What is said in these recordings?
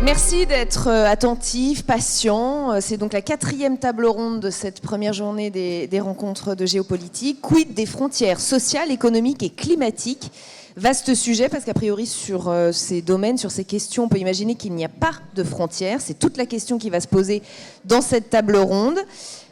Merci d'être attentif, patient. C'est donc la 4e table ronde de cette première journée des rencontres de géopolitique. Quid des frontières sociales, économiques et climatiques? Vaste sujet parce qu'a priori sur ces domaines, sur ces questions, on peut imaginer qu'il n'y a pas de frontières. C'est toute la question qui va se poser dans cette table ronde.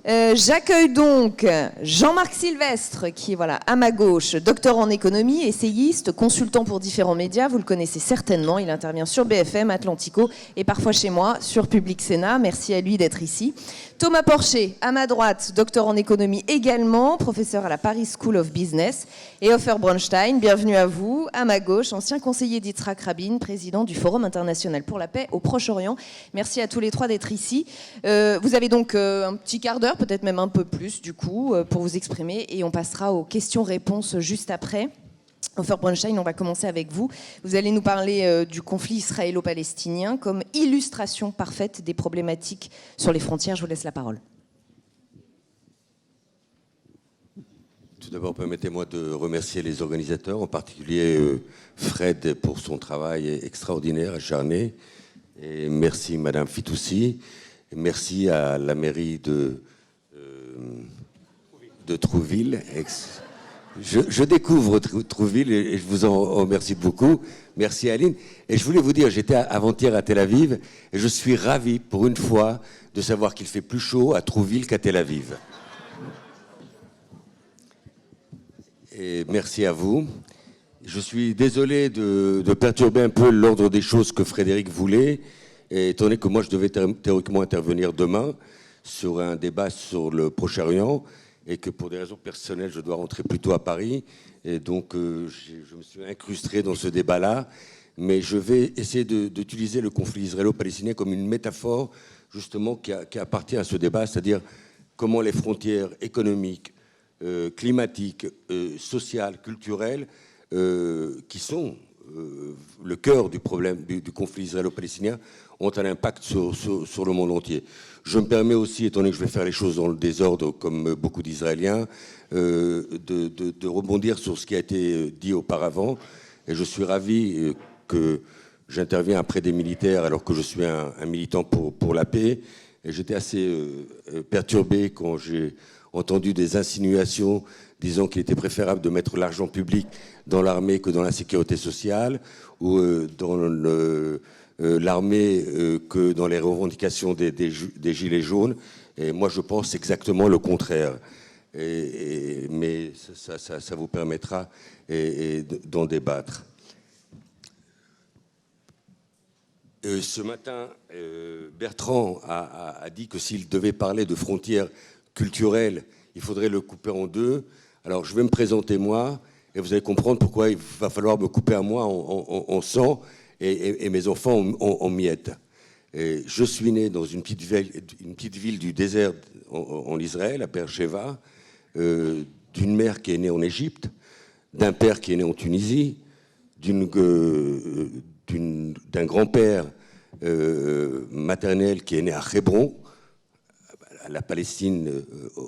J'accueille donc Jean-Marc Sylvestre, qui est voilà, à ma gauche, docteur en économie, essayiste, consultant pour différents médias. Vous le connaissez certainement, il intervient sur BFM, Atlantico et parfois chez moi sur Public Sénat. Merci à lui d'être ici. Thomas Porcher, à ma droite, docteur en économie également, professeur à la Paris School of Business. Et Ofer Bronstein, bienvenue à vous. À ma gauche, ancien conseiller d'Yitzhak Rabin, président du Forum international pour la paix au Proche-Orient. Merci à tous les trois d'être ici. Vous avez donc un petit quart d'heure, peut-être même un peu plus du coup, pour vous exprimer. Et on passera aux questions-réponses juste après. Ofer Bronstein, on va commencer avec vous. Vous allez nous parler du conflit israélo-palestinien comme illustration parfaite des problématiques sur les frontières. Je vous laisse la parole. Tout d'abord, permettez-moi de remercier les organisateurs, en particulier Fred pour son travail extraordinaire, acharné. Et merci Madame Fitoussi. Et merci à la mairie de Trouville. Je découvre Trouville et je vous en remercie beaucoup. Merci Aline. Et je voulais vous dire, j'étais avant-hier à Tel Aviv et je suis ravi pour une fois de savoir qu'il fait plus chaud à Trouville qu'à Tel Aviv. Et merci à vous. Je suis désolé de perturber un peu l'ordre des choses que Frédéric voulait, et étant donné que moi je devais théoriquement intervenir demain sur un débat sur le Proche-Orient, et que pour des raisons personnelles, je dois rentrer plus tôt à Paris. Et donc, je me suis incrusté dans ce débat-là. Mais je vais essayer d'utiliser le conflit israélo-palestinien comme une métaphore, justement, qui appartient à ce débat, c'est-à-dire comment les frontières économiques, climatiques, sociales, culturelles, qui sont le cœur du problème du conflit israélo-palestinien, ont un impact sur le monde entier. Je me permets aussi, étant donné que je vais faire les choses dans le désordre, comme beaucoup d'Israéliens, de rebondir sur ce qui a été dit auparavant. Et je suis ravi que j'interviens après des militaires, alors que je suis un militant pour la paix. Et j'étais assez perturbé quand j'ai entendu des insinuations disant qu'il était préférable de mettre l'argent public dans l'armée que dans la sécurité sociale, ou dans l'armée que dans les revendications des gilets jaunes. Et moi, je pense exactement le contraire. Mais ça vous permettra d'en débattre. Ce matin, Bertrand a dit que s'il devait parler de frontières culturelles, il faudrait le couper en deux. Alors, je vais me présenter moi, et vous allez comprendre pourquoi il va falloir me couper à moi en sang et mes enfants en miettes. Et je suis né dans une petite ville du désert en Israël, à Beersheva, d'une mère qui est née en Égypte, d'un père qui est né en Tunisie, d'un grand-père maternel qui est né à Hébron, à la Palestine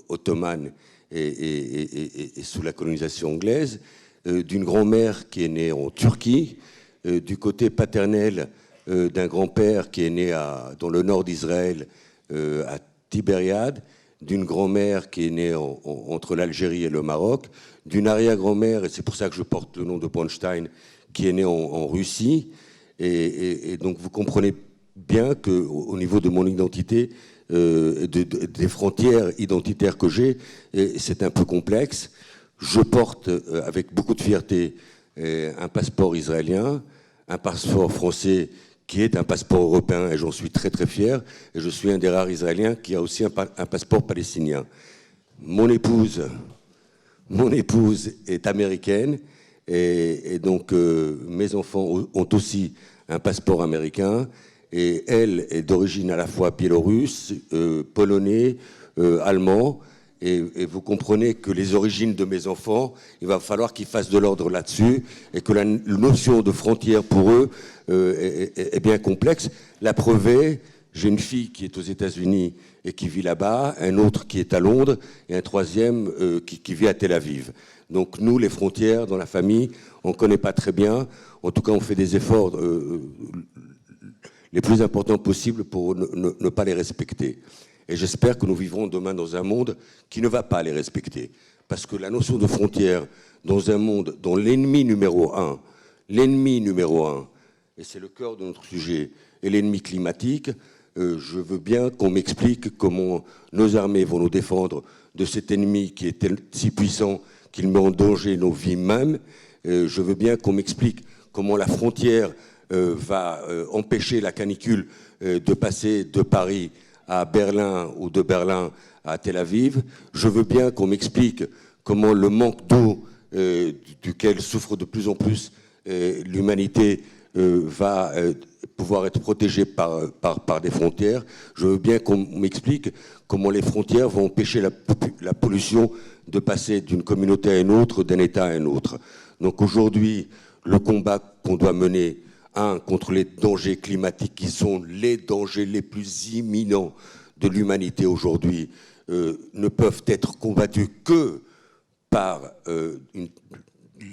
ottomane et sous la colonisation anglaise, d'une grand-mère qui est née en Turquie, du côté paternel d'un grand-père qui est né dans le nord d'Israël, à Tibériade, d'une grand-mère qui est née entre l'Algérie et le Maroc, d'une arrière-grand-mère, et c'est pour ça que je porte le nom de Bronstein, qui est née en Russie. Et donc vous comprenez bien qu'au niveau de mon identité, des frontières identitaires que j'ai, c'est un peu complexe. Je porte avec beaucoup de fierté un passeport israélien, un passeport français qui est un passeport européen, et j'en suis très très fier. Et je suis un des rares Israéliens qui a aussi un passeport palestinien. Mon épouse est américaine, et donc mes enfants ont aussi un passeport américain. Et elle est d'origine à la fois biélorusse, polonais, allemand. Et vous comprenez que les origines de mes enfants, il va falloir qu'ils fassent de l'ordre là-dessus, et que la notion de frontière pour eux est bien complexe. La preuve est, j'ai une fille qui est aux États-Unis et qui vit là-bas, un autre qui est à Londres, et un troisième qui vit à Tel Aviv. Donc nous, les frontières dans la famille, on ne connaît pas très bien. En tout cas, on fait des efforts. les plus importants possibles pour ne pas les respecter. Et j'espère que nous vivrons demain dans un monde qui ne va pas les respecter. Parce que la notion de frontière dans un monde dont l'ennemi numéro un, et c'est le cœur de notre sujet, est l'ennemi climatique, je veux bien qu'on m'explique comment nos armées vont nous défendre de cet ennemi qui est si puissant qu'il met en danger nos vies mêmes. Je veux bien qu'on m'explique comment la frontière va empêcher la canicule de passer de Paris à Berlin ou de Berlin à Tel Aviv. Je veux bien qu'on m'explique comment le manque d'eau duquel souffre de plus en plus l'humanité va pouvoir être protégée par des frontières. Je veux bien qu'on m'explique comment les frontières vont empêcher la pollution de passer d'une communauté à une autre, d'un État à un autre. Donc aujourd'hui, le combat qu'on doit mener, contre les dangers climatiques qui sont les dangers les plus imminents de l'humanité aujourd'hui, ne peuvent être combattus que par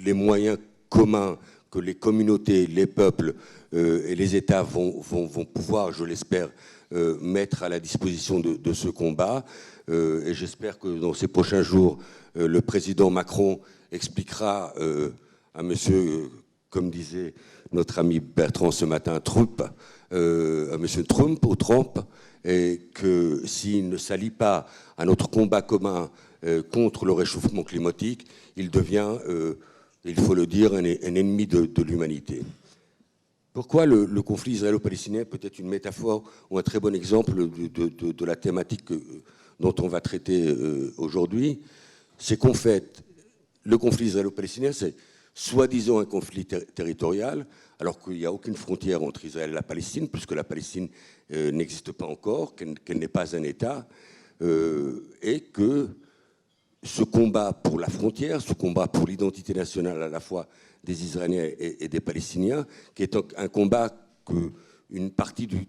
les moyens communs que les communautés, les peuples et les États vont pouvoir, je l'espère, mettre à la disposition de ce combat. Et j'espère que dans ces prochains jours, le président Macron expliquera à monsieur, comme disait notre ami Bertrand ce matin, à monsieur Trump, et que s'il ne s'allie pas à notre combat commun contre le réchauffement climatique, il devient, il faut le dire, un ennemi de l'humanité. Pourquoi le conflit israélo-palestinien peut être une métaphore ou un très bon exemple de la thématique dont on va traiter aujourd'hui? C'est qu'en fait, le conflit israélo-palestinien, c'est soi-disant un conflit territorial, alors qu'il n'y a aucune frontière entre Israël et la Palestine, puisque la Palestine n'existe pas encore, qu'elle n'est pas un État, et que ce combat pour la frontière, ce combat pour l'identité nationale à la fois des Israéliens et des Palestiniens, qui est un combat qu'une partie du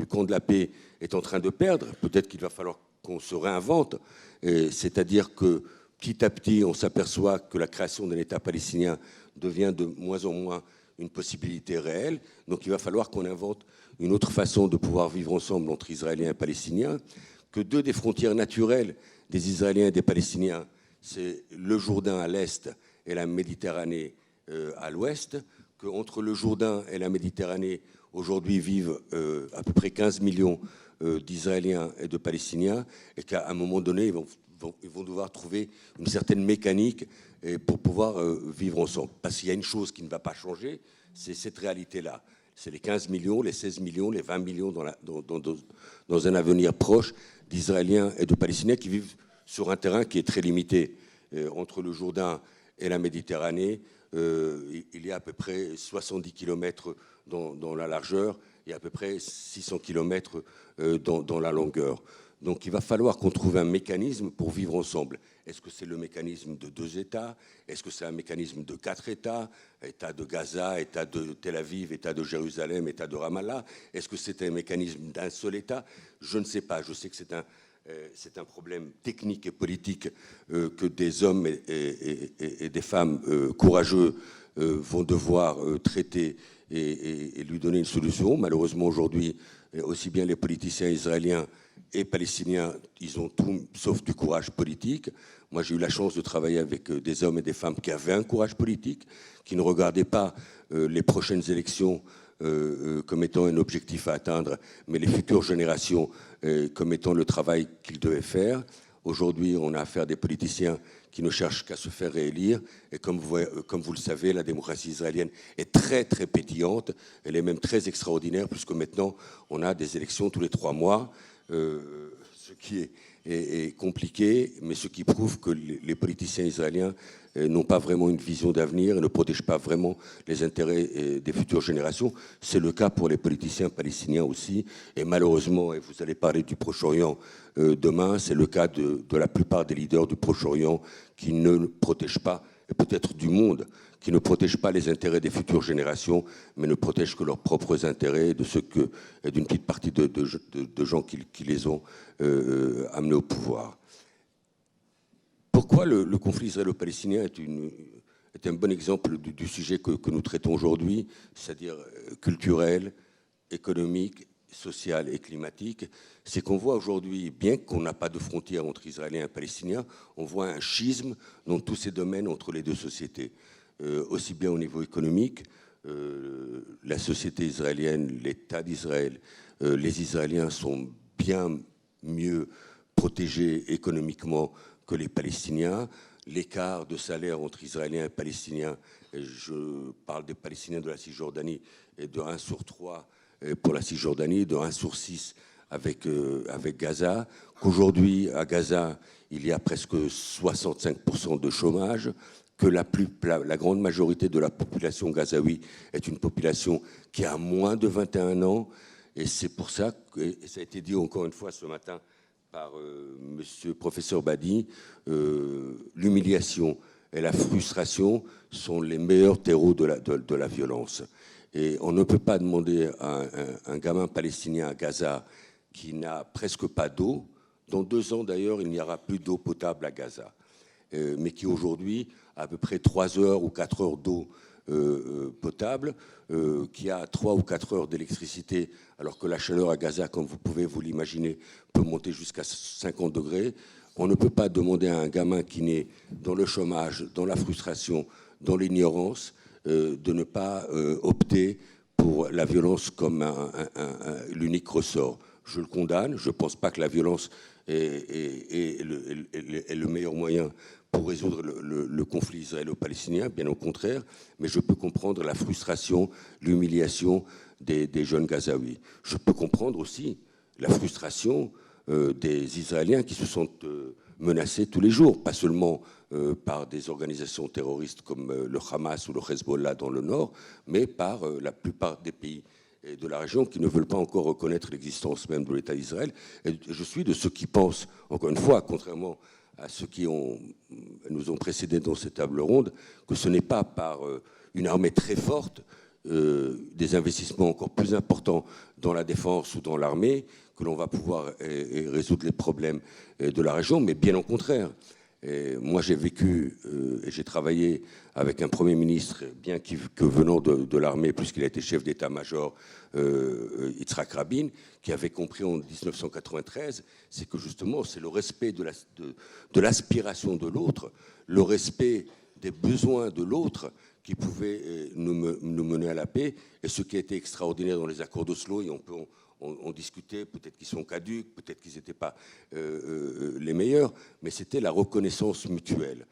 camp de la paix est en train de perdre. Peut-être qu'il va falloir qu'on se réinvente, c'est-à-dire que petit à petit, on s'aperçoit que la création d'un État palestinien devient de moins en moins une possibilité réelle. Donc il va falloir qu'on invente une autre façon de pouvoir vivre ensemble entre Israéliens et Palestiniens, que deux des frontières naturelles des Israéliens et des Palestiniens, c'est le Jourdain à l'est et la Méditerranée à l'ouest, qu'entre le Jourdain et la Méditerranée, aujourd'hui vivent à peu près 15 millions d'Israéliens et de Palestiniens, et qu'à un moment donné, ils vont devoir trouver une certaine mécanique pour pouvoir vivre ensemble. Parce qu'il y a une chose qui ne va pas changer, c'est cette réalité-là. C'est les 15 millions, les 16 millions, les 20 millions dans un avenir proche d'Israéliens et de Palestiniens qui vivent sur un terrain qui est très limité. Entre le Jourdain et la Méditerranée, il y a à peu près 70 km dans la largeur et à peu près 600 km dans la longueur. Donc il va falloir qu'on trouve un mécanisme pour vivre ensemble. Est-ce que c'est le mécanisme de 2 États? Est-ce que c'est un mécanisme de 4 États? État de Gaza, État de Tel Aviv, État de Jérusalem, État de Ramallah? Est-ce que c'est un mécanisme d'un seul État? Je ne sais pas. Je sais que c'est un problème technique et politique que des hommes et des femmes courageux vont devoir traiter et lui donner une solution. Malheureusement, aujourd'hui, aussi bien les politiciens israéliens et palestiniens, ils ont tout sauf du courage politique. Moi, j'ai eu la chance de travailler avec des hommes et des femmes qui avaient un courage politique, qui ne regardaient pas les prochaines élections comme étant un objectif à atteindre, mais les futures générations comme étant le travail qu'ils devaient faire. Aujourd'hui, on a affaire à des politiciens qui ne cherchent qu'à se faire réélire. Et comme vous le savez, la démocratie israélienne est très, très pétillante. Elle est même très extraordinaire, puisque maintenant, on a des élections tous les 3 mois. Ce qui est compliqué, mais ce qui prouve que les politiciens israéliens n'ont pas vraiment une vision d'avenir et ne protègent pas vraiment les intérêts des futures générations. C'est le cas pour les politiciens palestiniens aussi. Et malheureusement, et vous allez parler du Proche-Orient demain, c'est le cas de la plupart des leaders du Proche-Orient qui ne protègent pas, et peut-être du monde, qui ne protègent pas les intérêts des futures générations, mais ne protègent que leurs propres intérêts et d'une petite partie de gens qui les ont amenés au pouvoir. Pourquoi le conflit israélo-palestinien est un bon exemple du sujet que nous traitons aujourd'hui, c'est-à-dire culturel, économique, social et climatique, c'est qu'on voit aujourd'hui, bien qu'on n'a pas de frontière entre Israéliens et Palestiniens, on voit un schisme dans tous ces domaines entre les deux sociétés. Aussi bien au niveau économique, la société israélienne, l'État d'Israël, les Israéliens sont bien mieux protégés économiquement que les Palestiniens. L'écart de salaire entre Israéliens et Palestiniens, et je parle des Palestiniens de la Cisjordanie, est de 1 sur 3 pour la Cisjordanie, de 1 sur 6 avec Gaza, qu'aujourd'hui, à Gaza, il y a presque 65% de chômage, que la grande majorité de la population gazaoui est une population qui a moins de 21 ans, et c'est pour ça que, et ça a été dit encore une fois ce matin par monsieur professeur Badi, l'humiliation et la frustration sont les meilleurs terreaux de la violence. Et on ne peut pas demander à un gamin palestinien à Gaza qui n'a presque pas d'eau. Dans 2 ans, d'ailleurs, il n'y aura plus d'eau potable à Gaza. Mais qui aujourd'hui a à peu près 3 heures ou 4 heures d'eau potable, qui a 3 ou 4 heures d'électricité, alors que la chaleur à Gaza, comme vous pouvez vous l'imaginer, peut monter jusqu'à 50 degrés. On ne peut pas demander à un gamin qui naît dans le chômage, dans la frustration, dans l'ignorance, de ne pas opter pour la violence comme l'unique ressort. Je le condamne, je ne pense pas que la violence est le meilleur moyen pour résoudre le conflit israélo-palestinien, bien au contraire, mais je peux comprendre la frustration, l'humiliation des jeunes Gazaouis. Je peux comprendre aussi la frustration des Israéliens qui se sont menacés tous les jours, pas seulement par des organisations terroristes comme le Hamas ou le Hezbollah dans le nord, mais par la plupart des pays de la région qui ne veulent pas encore reconnaître l'existence même de l'État d'Israël. Et je suis de ceux qui pensent, encore une fois, contrairement à ceux qui nous ont précédés dans cette table ronde, que ce n'est pas par une armée très forte, des investissements encore plus importants dans la défense ou dans l'armée, que l'on va pouvoir résoudre les problèmes de la région, mais bien au contraire. Et moi, j'ai vécu et j'ai travaillé avec un Premier ministre, bien que venant de l'armée, puisqu'il a été chef d'état-major, Yitzhak Rabin, qui avait compris en 1993, c'est que justement, c'est le respect de l'aspiration de l'autre, le respect des besoins de l'autre qui pouvait nous mener à la paix. Et ce qui a été extraordinaire dans les accords d'Oslo, et on discutait, peut-être qu'ils sont caducs, peut-être qu'ils n'étaient pas les meilleurs, mais c'était la reconnaissance mutuelle,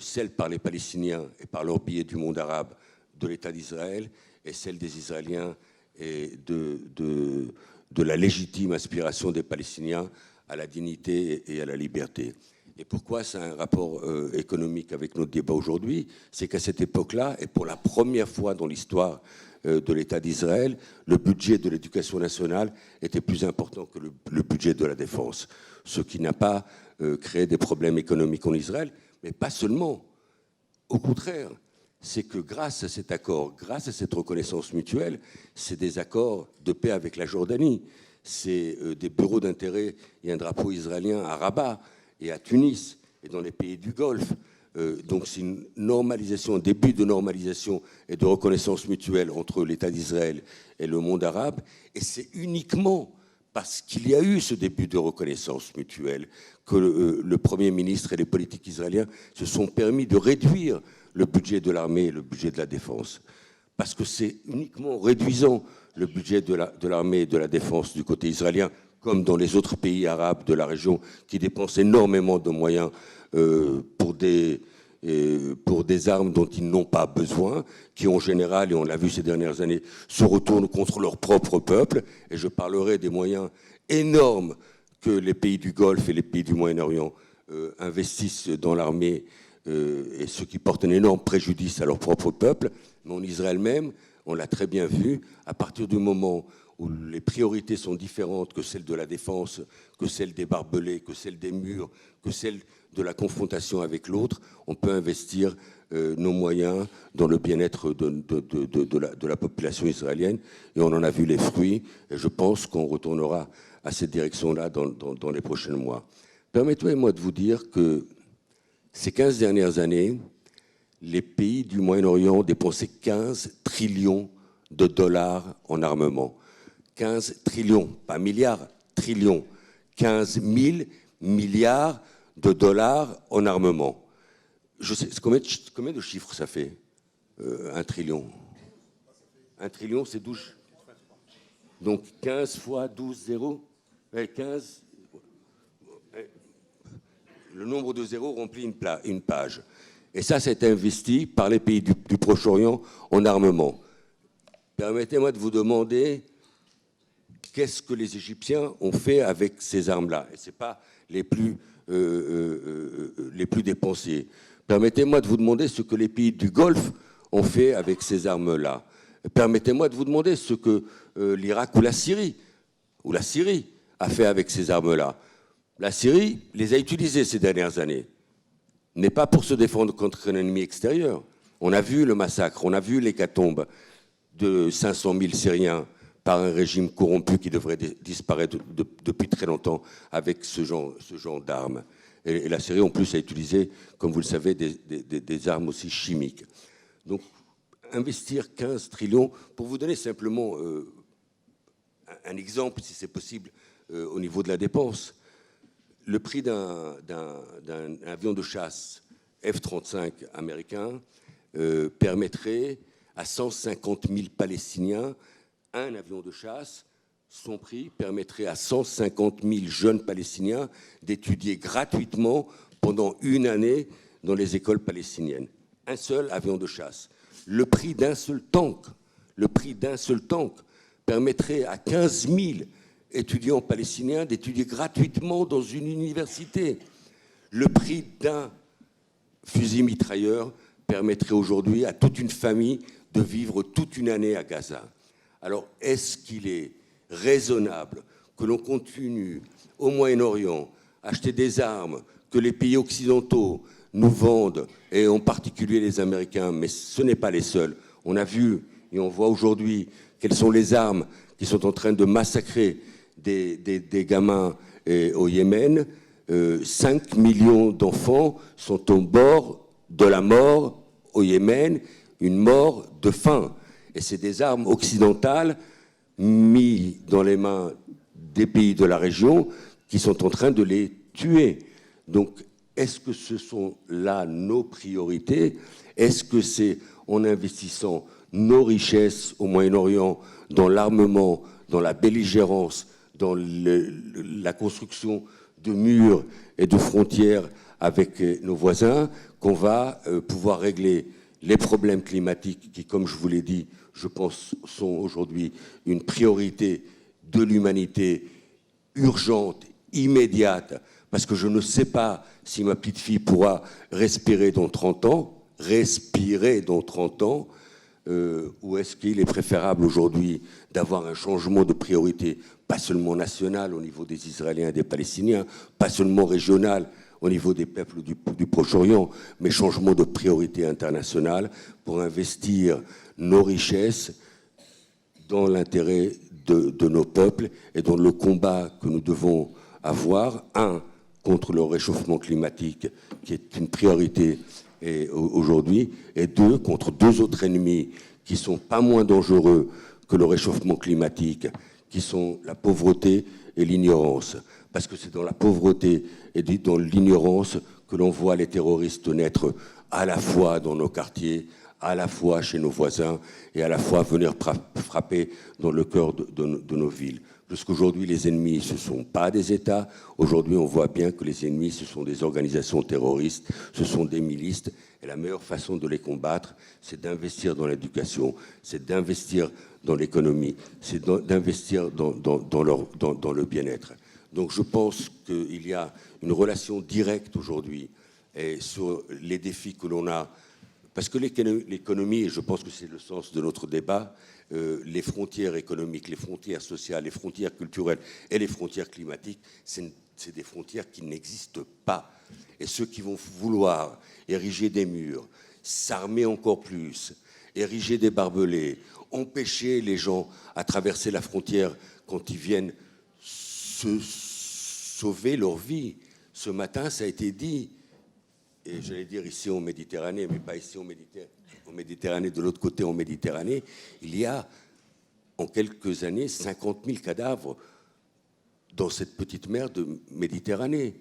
celle par les Palestiniens et par leur biais du monde arabe de l'État d'Israël, et celle des Israéliens et de la légitime aspiration des Palestiniens à la dignité et à la liberté. Et pourquoi c'est un rapport économique avec notre débat aujourd'hui? C'est qu'à cette époque-là, et pour la première fois dans l'histoire de l'État d'Israël, le budget de l'éducation nationale était plus important que le budget de la défense. Ce qui n'a pas créé des problèmes économiques en Israël, mais pas seulement. Au contraire, c'est que grâce à cet accord, grâce à cette reconnaissance mutuelle, c'est des accords de paix avec la Jordanie, c'est des bureaux d'intérêt, il y a un drapeau israélien à Rabat et à Tunis et dans les pays du Golfe. Donc c'est une normalisation, un début de normalisation et de reconnaissance mutuelle entre l'État d'Israël et le monde arabe. Et c'est uniquement parce qu'il y a eu ce début de reconnaissance mutuelle que le Premier ministre et les politiques israéliens se sont permis de réduire le budget de l'armée et le budget de la défense. Parce que c'est uniquement en réduisant le budget de l'armée et de la défense du côté israélien, comme dans les autres pays arabes de la région, qui dépensent énormément de moyens pour des armes dont ils n'ont pas besoin, qui en général, et on l'a vu ces dernières années, se retournent contre leur propre peuple. Et je parlerai des moyens énormes que les pays du Golfe et les pays du Moyen-Orient investissent dans l'armée, et ce qui porte un énorme préjudice à leur propre peuple. Mais en Israël même, on l'a très bien vu, à partir du moment où les priorités sont différentes que celles de la défense, que celles des barbelés, que celles des murs, que celles de la confrontation avec l'autre, on peut investir nos moyens dans le bien-être de la population israélienne. Et on en a vu les fruits, et je pense qu'on retournera à cette direction-là dans les prochains mois. Permettez-moi de vous dire que ces 15 dernières années, les pays du Moyen-Orient ont dépensé 15 trillions de dollars en armement. 15 trillions, pas milliards, trillions, 15 000 milliards de dollars en armement. Je sais, combien de chiffres ça fait, 1 trillion? 1 trillion, c'est 12. Donc 15 fois 12 zéros, 15. Le nombre de zéros remplit une page. Et ça, c'est investi par les pays du Proche-Orient en armement. Permettez-moi de vous demander qu'est-ce que les Égyptiens ont fait avec ces armes-là. Et ce n'est pas les plus dépensés. Permettez-moi de vous demander ce que les pays du Golfe ont fait avec ces armes-là. Permettez-moi de vous demander ce que l'Irak ou la Syrie a fait avec ces armes-là. La Syrie les a utilisées ces dernières années, mais pas pour se défendre contre un ennemi extérieur. On a vu le massacre, on a vu l'hécatombe de 500 000 Syriens par un régime corrompu qui devrait disparaître depuis très longtemps avec ce genre d'armes. Et la Syrie, en plus, a utilisé, comme vous le savez, des armes aussi chimiques. Donc, investir 15 trillions, pour vous donner simplement un exemple, si c'est possible, au niveau de la dépense, le prix d'un avion de chasse F-35 américain permettrait à 150 000 Palestiniens, un avion de chasse, son prix permettrait à 150 000 jeunes Palestiniens d'étudier gratuitement pendant une année dans les écoles palestiniennes. Un seul avion de chasse. Le prix d'un seul tank permettrait à 15 000 étudiants palestiniens d'étudier gratuitement dans une université. Le prix d'un fusil mitrailleur permettrait aujourd'hui à toute une famille de vivre toute une année à Gaza. Alors, est-ce qu'il est raisonnable que l'on continue au Moyen-Orient à acheter des armes que les pays occidentaux nous vendent, et en particulier les Américains, mais ce n'est pas les seuls. On a vu et on voit aujourd'hui quelles sont les armes qui sont en train de massacrer des gamins au Yémen. 5 millions d'enfants sont au bord de la mort au Yémen, une mort de faim. Et c'est des armes occidentales mises dans les mains des pays de la région qui sont en train de les tuer. Donc, est-ce que ce sont là nos priorités? Est-ce que c'est en investissant nos richesses au Moyen-Orient, dans l'armement, dans la belligérance, dans la construction de murs et de frontières avec nos voisins, qu'on va pouvoir régler les problèmes climatiques qui, comme je vous l'ai dit, je pense, sont aujourd'hui une priorité de l'humanité urgente, immédiate, parce que je ne sais pas si ma petite fille pourra respirer dans 30 ans, ou est-ce qu'il est préférable aujourd'hui d'avoir un changement de priorité, pas seulement national au niveau des Israéliens et des Palestiniens, pas seulement régional au niveau des peuples du Proche-Orient, mais changement de priorité internationale pour investir nos richesses dans l'intérêt de nos peuples et dans le combat que nous devons avoir, contre le réchauffement climatique, qui est une priorité aujourd'hui, et contre deux autres ennemis qui sont pas moins dangereux que le réchauffement climatique, qui sont la pauvreté et l'ignorance. Parce que c'est dans la pauvreté et dans l'ignorance que l'on voit les terroristes naître à la fois dans nos quartiers, à la fois chez nos voisins et à la fois venir frapper dans le cœur de nos villes. Jusqu'aujourd'hui, les ennemis, ce ne sont pas des États. Aujourd'hui, on voit bien que les ennemis, ce sont des organisations terroristes, ce sont des milices. Et la meilleure façon de les combattre, c'est d'investir dans l'éducation, c'est d'investir dans l'économie, c'est d'investir dans le bien-être. Donc je pense qu'il y a une relation directe aujourd'hui sur les défis que l'on a. Parce que l'économie, et je pense que c'est le sens de notre débat, les frontières économiques, les frontières sociales, les frontières culturelles et les frontières climatiques, c'est des frontières qui n'existent pas. Et ceux qui vont vouloir ériger des murs, s'armer encore plus, ériger des barbelés, empêcher les gens à traverser la frontière quand ils viennent se sauver leur vie. Ce matin, ça a été dit, et j'allais dire ici en Méditerranée, mais pas ici en Méditerranée, de l'autre côté en Méditerranée, il y a en quelques années 50 000 cadavres dans cette petite mer de Méditerranée.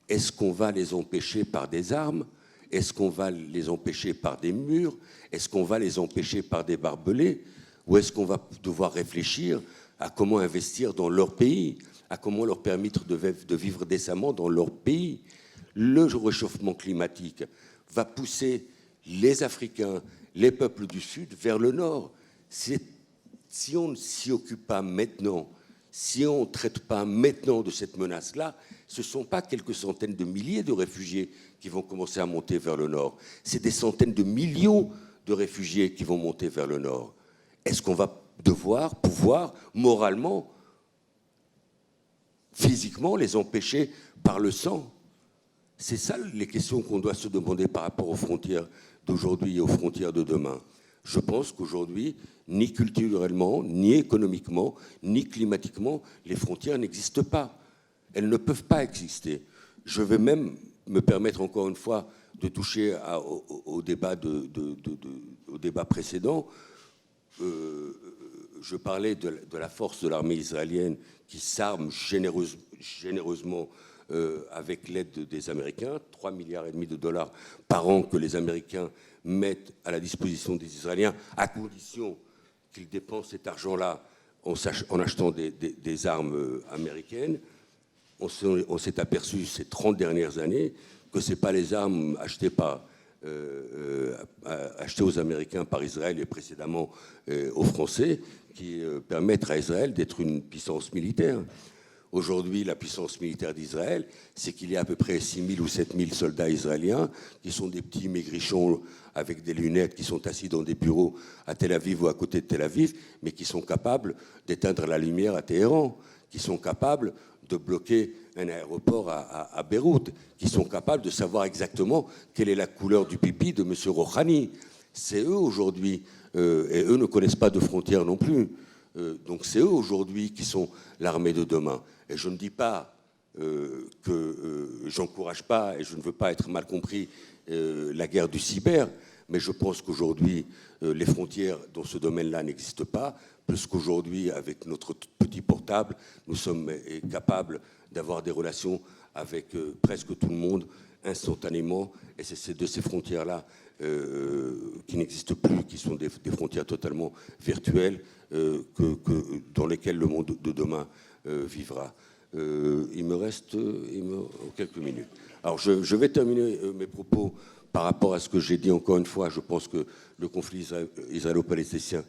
Est-ce qu'on va les empêcher par des armes? Est-ce qu'on va les empêcher par des murs? Est-ce qu'on va les empêcher par des barbelés? Ou est-ce qu'on va devoir réfléchir à comment investir dans leur pays, à comment leur permettre de vivre décemment dans leur pays? Le réchauffement climatique va pousser les Africains, les peuples du Sud vers le Nord. Si on ne s'y occupe pas maintenant, si on ne traite pas maintenant de cette menace-là, ce ne sont pas quelques centaines de milliers de réfugiés qui vont commencer à monter vers le Nord. C'est des centaines de millions de réfugiés qui vont monter vers le Nord. Est-ce qu'on va pouvoir, moralement, physiquement, les empêcher par le sang? C'est ça les questions qu'on doit se demander par rapport aux frontières d'aujourd'hui et aux frontières de demain. Je pense qu'aujourd'hui, ni culturellement, ni économiquement, ni climatiquement, les frontières n'existent pas. Elles ne peuvent pas exister. Je vais même me permettre encore une fois de toucher au débat précédent. Je parlais de la force de l'armée israélienne qui s'arme généreusement avec l'aide des Américains, 3,5 milliards de dollars par an que les Américains mettent à la disposition des Israéliens, à condition qu'ils dépensent cet argent-là en achetant des armes américaines. On s'est aperçu ces 30 dernières années que ce n'est pas les armes achetées aux Américains par Israël et précédemment aux Français qui permettent à Israël d'être une puissance militaire. Aujourd'hui, la puissance militaire d'Israël, c'est qu'il y a à peu près 6 000 ou 7 000 soldats israéliens qui sont des petits maigrichons avec des lunettes qui sont assis dans des bureaux à Tel Aviv ou à côté de Tel Aviv, mais qui sont capables d'éteindre la lumière à Téhéran, qui sont capables de bloquer un aéroport à Beyrouth, qui sont capables de savoir exactement quelle est la couleur du pipi de M. Rouhani. C'est eux aujourd'hui, et eux ne connaissent pas de frontières non plus. Donc c'est eux aujourd'hui qui sont l'armée de demain. Et je ne dis pas que j'encourage pas, et je ne veux pas être mal compris, la guerre du cyber, mais je pense qu'aujourd'hui, les frontières dans ce domaine-là n'existent pas, plus qu'aujourd'hui, avec notre petit portable, nous sommes capables d'avoir des relations avec presque tout le monde instantanément, et c'est de ces frontières-là qui n'existent plus, qui sont des frontières totalement virtuelles, dans lesquelles le monde de demain vivra. Il me reste quelques minutes. Alors je vais terminer mes propos par rapport à ce que j'ai dit encore une fois. Je pense que le conflit israélo-palestinien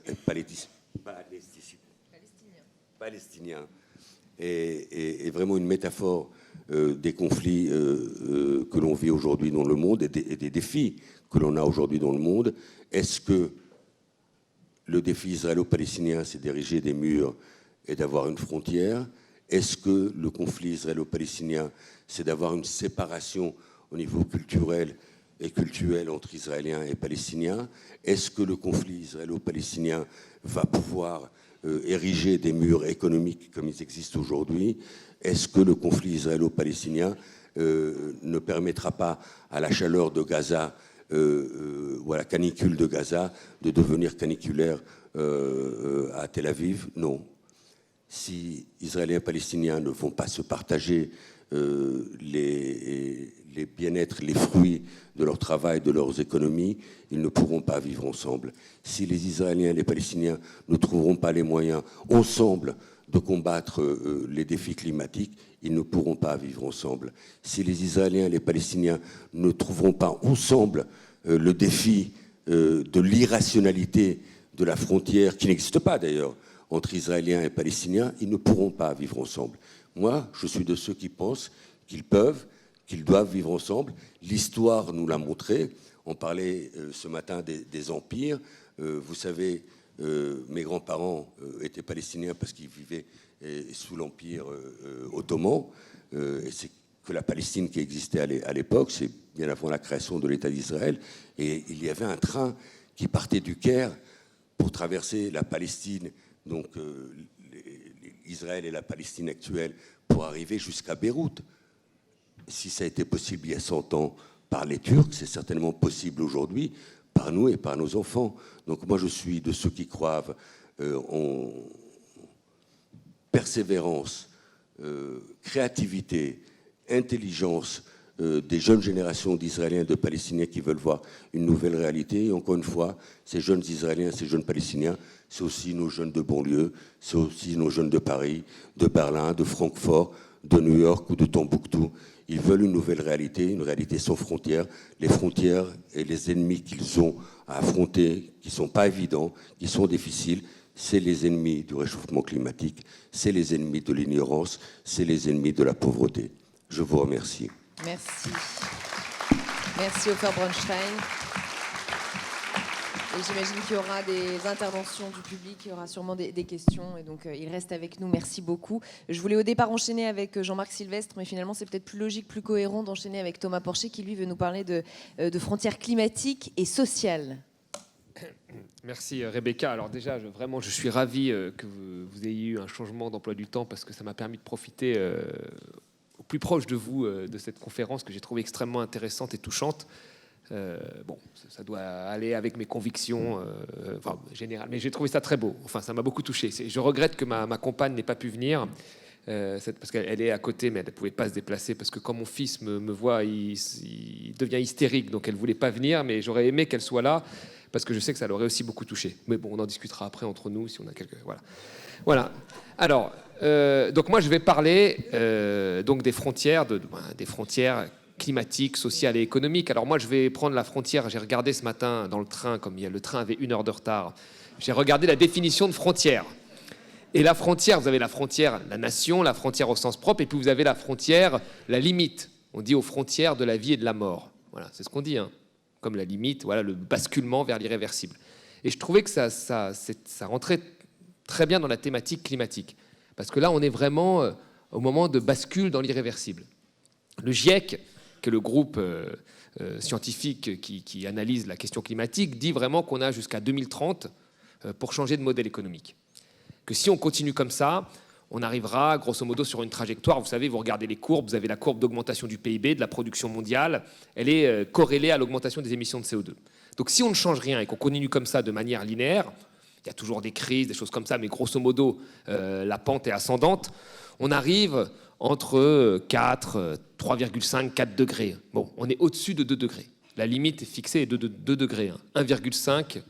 est vraiment une métaphore des conflits que l'on vit aujourd'hui dans le monde et des défis que l'on a aujourd'hui dans le monde. Est-ce que le défi israélo-palestinien, c'est d'ériger des murs et d'avoir une frontière? Est-ce que le conflit israélo-palestinien, c'est d'avoir une séparation au niveau culturel et cultuel entre Israéliens et Palestiniens? Est-ce que le conflit israélo-palestinien va pouvoir ériger des murs économiques comme ils existent aujourd'hui? Est-ce que le conflit israélo-palestinien ne permettra pas à la chaleur de Gaza ou à la canicule de Gaza de devenir caniculaire à Tel Aviv? Non. Si Israéliens et Palestiniens ne vont pas se partager les bien-être, les fruits de leur travail, de leurs économies, ils ne pourront pas vivre ensemble. Si les Israéliens et les Palestiniens ne trouveront pas les moyens ensemble de combattre les défis climatiques, ils ne pourront pas vivre ensemble. Si les Israéliens et les Palestiniens ne trouveront pas ensemble le défi de l'irrationalité de la frontière, qui n'existe pas d'ailleurs, entre Israéliens et Palestiniens, ils ne pourront pas vivre ensemble. Moi, je suis de ceux qui pensent qu'ils peuvent, qu'ils doivent vivre ensemble. L'histoire nous l'a montré. On parlait ce matin des empires. Vous savez, mes grands-parents étaient palestiniens parce qu'ils vivaient sous l'empire ottoman. Et c'est que la Palestine qui existait à l'époque, c'est bien avant la création de l'État d'Israël. Et il y avait un train qui partait du Caire pour traverser la Palestine, donc Israël et la Palestine actuelle, pour arriver jusqu'à Beyrouth. Si ça a été possible il y a 100 ans par les Turcs, c'est certainement possible aujourd'hui par nous et par nos enfants. Donc moi, je suis de ceux qui croient en persévérance, créativité, intelligence des jeunes générations d'Israéliens et de Palestiniens qui veulent voir une nouvelle réalité. Et encore une fois, ces jeunes Israéliens, ces jeunes Palestiniens, c'est aussi nos jeunes de banlieue, c'est aussi nos jeunes de Paris, de Berlin, de Francfort, de New York ou de Tombouctou. Ils veulent une nouvelle réalité, une réalité sans frontières. Les frontières et les ennemis qu'ils ont à affronter, qui ne sont pas évidents, qui sont difficiles, c'est les ennemis du réchauffement climatique, c'est les ennemis de l'ignorance, c'est les ennemis de la pauvreté. Je vous remercie. Merci. Merci Ofer Bronstein. Et j'imagine qu'il y aura des interventions du public, il y aura sûrement des questions. Et donc, il reste avec nous. Merci beaucoup. Je voulais au départ enchaîner avec Jean-Marc Sylvestre, mais finalement, c'est peut-être plus logique, plus cohérent d'enchaîner avec Thomas Porcher, qui, lui, veut nous parler de frontières climatiques et sociales. Merci Rebecca. Alors déjà, je suis ravi que vous ayez eu un changement d'emploi du temps parce que ça m'a permis de profiter au plus proche de vous de cette conférence que j'ai trouvée extrêmement intéressante et touchante. Bon, ça doit aller avec mes convictions générales, mais j'ai trouvé ça très beau. Enfin, ça m'a beaucoup touché. Je regrette que ma compagne n'ait pas pu venir parce qu'elle est à côté, mais elle ne pouvait pas se déplacer parce que quand mon fils me voit, il devient hystérique, donc elle ne voulait pas venir, mais j'aurais aimé qu'elle soit là parce que je sais que ça l'aurait aussi beaucoup touché. Mais bon, on en discutera après entre nous si on a quelques... Voilà. Alors, donc moi, je vais parler donc des frontières, des frontières climatique, sociale et économique. Alors moi, je vais prendre la frontière. J'ai regardé ce matin dans le train, comme le train avait 1 heure de retard, j'ai regardé la définition de frontière. Et la frontière, vous avez la frontière, la nation, la frontière au sens propre, et puis vous avez la frontière, la limite. On dit aux frontières de la vie et de la mort. Voilà, c'est ce qu'on dit, hein. Comme la limite, voilà, le basculement vers l'irréversible. Et je trouvais que ça rentrait très bien dans la thématique climatique. Parce que là, on est vraiment au moment de bascule dans l'irréversible. Le GIEC, que le groupe scientifique qui analyse la question climatique, dit vraiment qu'on a jusqu'à 2030 pour changer de modèle économique. Que si on continue comme ça, on arrivera grosso modo sur une trajectoire. Vous savez, vous regardez les courbes, vous avez la courbe d'augmentation du PIB, de la production mondiale, elle est corrélée à l'augmentation des émissions de CO2. Donc si on ne change rien et qu'on continue comme ça de manière linéaire, il y a toujours des crises, des choses comme ça, mais grosso modo, la pente est ascendante, on arrive entre 4, 3,5, 4 degrés. Bon, on est au-dessus de 2 degrés. La limite est fixée de 2 degrés. 1,5,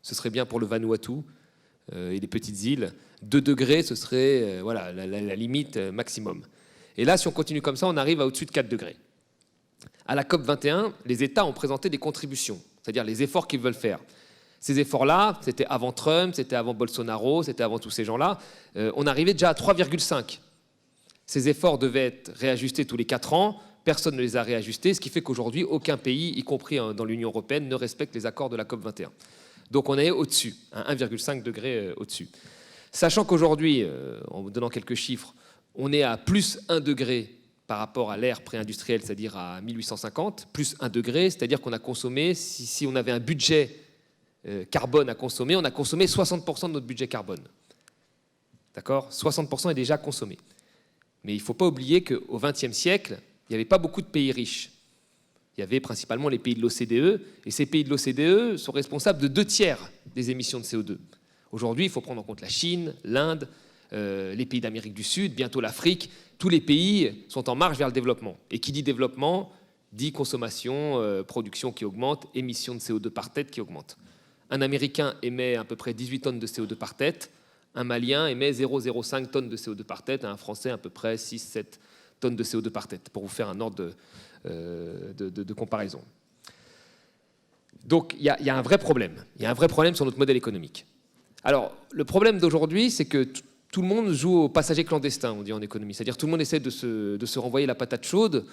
ce serait bien pour le Vanuatu et les petites îles. 2 degrés, ce serait la limite maximum. Et là, si on continue comme ça, on arrive à au-dessus de 4 degrés. À la COP21, les États ont présenté des contributions, c'est-à-dire les efforts qu'ils veulent faire. Ces efforts-là, c'était avant Trump, c'était avant Bolsonaro, c'était avant tous ces gens-là. On arrivait déjà à 3,5. Ces efforts devaient être réajustés tous les 4 ans. Personne ne les a réajustés, ce qui fait qu'aujourd'hui, aucun pays, y compris dans l'Union européenne, ne respecte les accords de la COP21. Donc on est au-dessus, 1,5 degré au-dessus. Sachant qu'aujourd'hui, en vous donnant quelques chiffres, on est à plus 1 degré par rapport à l'ère pré-industrielle, c'est-à-dire à 1850, plus 1 degré, c'est-à-dire qu'on a consommé, si on avait un budget carbone à consommer, on a consommé 60% de notre budget carbone. D'accord ? 60% est déjà consommé. Mais il ne faut pas oublier qu'au XXe siècle, il n'y avait pas beaucoup de pays riches. Il y avait principalement les pays de l'OCDE, et ces pays de l'OCDE sont responsables de 2 tiers des émissions de CO2. Aujourd'hui, il faut prendre en compte la Chine, l'Inde, les pays d'Amérique du Sud, bientôt l'Afrique. Tous les pays sont en marche vers le développement. Et qui dit développement, dit consommation, production qui augmente, émissions de CO2 par tête qui augmentent. Un Américain émet à peu près 18 tonnes de CO2 par tête. Un Malien émet 0,05 tonnes de CO2 par tête, un Français à peu près 6-7 tonnes de CO2 par tête, pour vous faire un ordre de comparaison. Donc il y a un vrai problème. Il y a un vrai problème sur notre modèle économique. Alors, le problème d'aujourd'hui, c'est que tout le monde joue au passager clandestin, on dit en économie. C'est-à-dire tout le monde essaie de se renvoyer la patate chaude.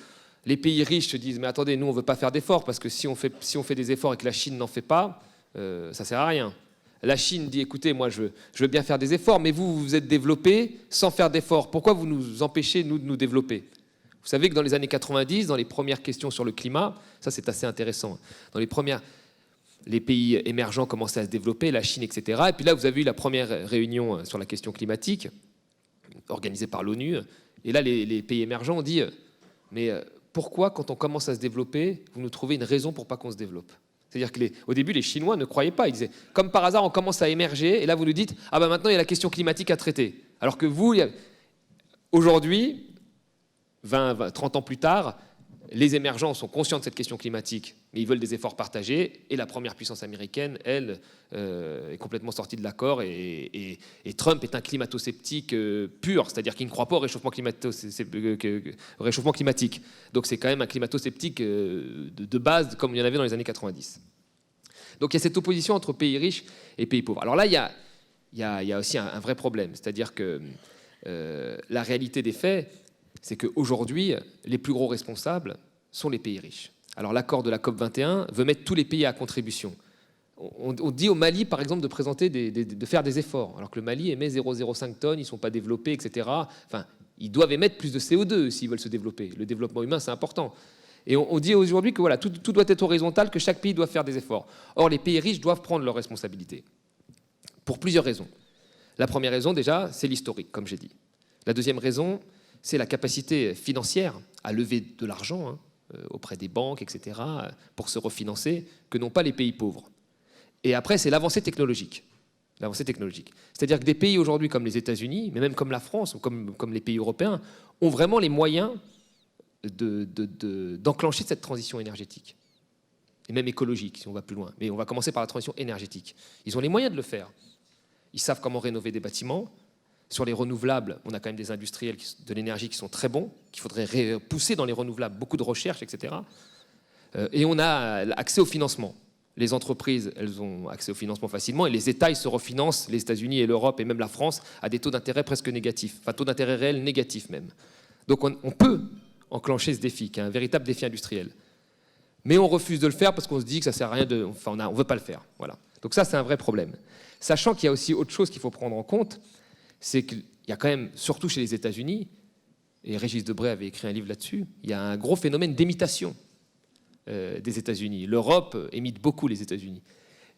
Les pays riches se disent « mais attendez, nous, on ne veut pas faire d'efforts, parce que si on fait des efforts et que la Chine n'en fait pas, ça ne sert à rien ». La Chine dit, écoutez, moi je veux bien faire des efforts, mais vous vous êtes développés sans faire d'efforts. Pourquoi vous nous empêchez, nous, de nous développer ? Vous savez que dans les années 90, dans les premières questions sur le climat, ça c'est assez intéressant, les pays émergents commençaient à se développer, la Chine, etc. Et puis là, vous avez eu la première réunion sur la question climatique, organisée par l'ONU. Et là, les pays émergents ont dit, mais pourquoi, quand on commence à se développer, vous nous trouvez une raison pour pas qu'on se développe ? C'est-à-dire qu'au début, les Chinois ne croyaient pas. Ils disaient, comme par hasard, on commence à émerger, et là, vous nous dites, ah ben maintenant, il y a la question climatique à traiter. Alors que vous, aujourd'hui, 30 ans plus tard, les émergents sont conscients de cette question climatique, mais ils veulent des efforts partagés, et la première puissance américaine, elle, est complètement sortie de l'accord, et Trump est un climato-sceptique pur, c'est-à-dire qu'il ne croit pas au réchauffement climatique. Donc c'est quand même un climato-sceptique de base, comme il y en avait dans les années 90. Donc il y a cette opposition entre pays riches et pays pauvres. Alors là, il y a aussi un vrai problème, c'est-à-dire que la réalité des faits, c'est qu'aujourd'hui, les plus gros responsables sont les pays riches. Alors l'accord de la COP21 veut mettre tous les pays à contribution. On dit au Mali, par exemple, de faire des efforts, alors que le Mali émet 0,05 tonnes, ils ne sont pas développés, etc. Enfin, ils doivent émettre plus de CO2 s'ils veulent se développer. Le développement humain, c'est important. Et on dit aujourd'hui que voilà, tout doit être horizontal, que chaque pays doit faire des efforts. Or, les pays riches doivent prendre leurs responsabilités, pour plusieurs raisons. La première raison, déjà, c'est l'historique, comme j'ai dit. La deuxième raison, c'est la capacité financière à lever de l'argent auprès des banques, etc., pour se refinancer, que n'ont pas les pays pauvres. Et après, c'est l'avancée technologique. L'avancée technologique. C'est-à-dire que des pays aujourd'hui comme les États-Unis, mais même comme la France ou comme les pays européens, ont vraiment les moyens d'enclencher cette transition énergétique. Et même écologique, si on va plus loin. Mais on va commencer par la transition énergétique. Ils ont les moyens de le faire. Ils savent comment rénover des bâtiments. Sur les renouvelables, on a quand même des industriels de l'énergie qui sont très bons, qu'il faudrait pousser dans les renouvelables, beaucoup de recherche, etc. Et on a accès au financement. Les entreprises, elles ont accès au financement facilement, et les États, ils se refinancent, les États-Unis et l'Europe, et même la France, à des taux d'intérêt presque négatifs, enfin taux d'intérêt réel négatifs même. Donc on peut enclencher ce défi, qui est un véritable défi industriel. Mais on refuse de le faire parce qu'on se dit que ça ne sert à rien, on ne veut pas le faire. Voilà. Donc ça, c'est un vrai problème. Sachant qu'il y a aussi autre chose qu'il faut prendre en compte, c'est qu'il y a quand même, surtout chez les États-Unis, et Régis Debray avait écrit un livre là-dessus, il y a un gros phénomène d'émitation des États-Unis. L'Europe émite beaucoup les États-Unis.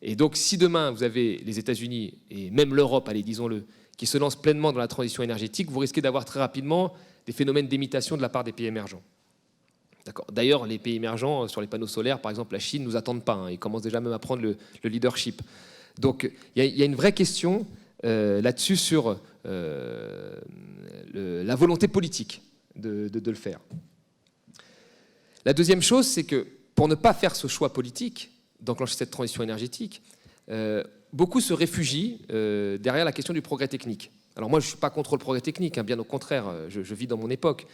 Et donc, si demain, vous avez les États-Unis, et même l'Europe, allez, disons-le, qui se lancent pleinement dans la transition énergétique, vous risquez d'avoir très rapidement des phénomènes d'émitation de la part des pays émergents. D'accord. D'ailleurs, les pays émergents, sur les panneaux solaires, par exemple, la Chine, ne nous attendent pas. Ils commencent déjà même à prendre le leadership. Donc, il y a une vraie question là-dessus sur la volonté politique de le faire. La deuxième chose, c'est que pour ne pas faire ce choix politique, d'enclencher cette transition énergétique, beaucoup se réfugient derrière la question du progrès technique. Alors moi, je ne suis pas contre le progrès technique, bien au contraire, je vis dans mon époque.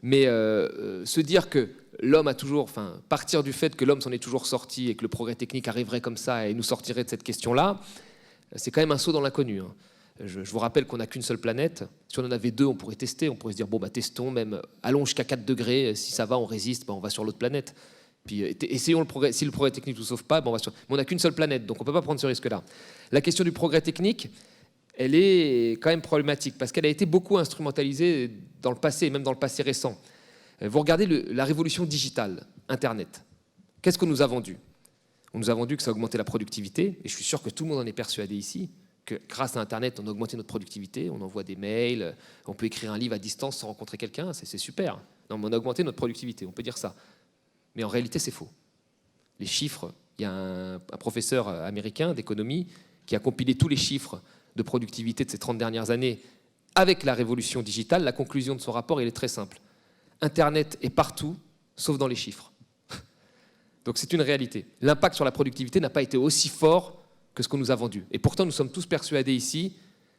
Mais se dire que l'homme a toujours, partir du fait que l'homme s'en est toujours sorti et que le progrès technique arriverait comme ça et nous sortirait de cette question-là, c'est quand même un saut dans l'inconnu. Je vous rappelle qu'on n'a qu'une seule planète. Si on en avait deux, on pourrait tester. On pourrait se dire, testons même, allons jusqu'à 4 degrés. Si ça va, on résiste, on va sur l'autre planète. Puis essayons le progrès. Si le progrès technique ne nous sauve pas, on va sur... Mais on n'a qu'une seule planète, donc on ne peut pas prendre ce risque-là. La question du progrès technique, elle est quand même problématique, parce qu'elle a été beaucoup instrumentalisée dans le passé, même dans le passé récent. Vous regardez la révolution digitale, Internet. Qu'est-ce qu'on nous a vendu ? On nous a vendu que ça augmentait la productivité, et je suis sûr que tout le monde en est persuadé ici, que grâce à Internet, on a augmenté notre productivité, on envoie des mails, on peut écrire un livre à distance sans rencontrer quelqu'un, c'est super. Non, mais on a augmenté notre productivité, on peut dire ça. Mais en réalité, c'est faux. Les chiffres, il y a un professeur américain d'économie qui a compilé tous les chiffres de productivité de ces 30 dernières années avec la révolution digitale. La conclusion de son rapport, elle est très simple. Internet est partout, sauf dans les chiffres. Donc c'est une réalité. L'impact sur la productivité n'a pas été aussi fort que ce qu'on nous a vendu. Et pourtant, nous sommes tous persuadés ici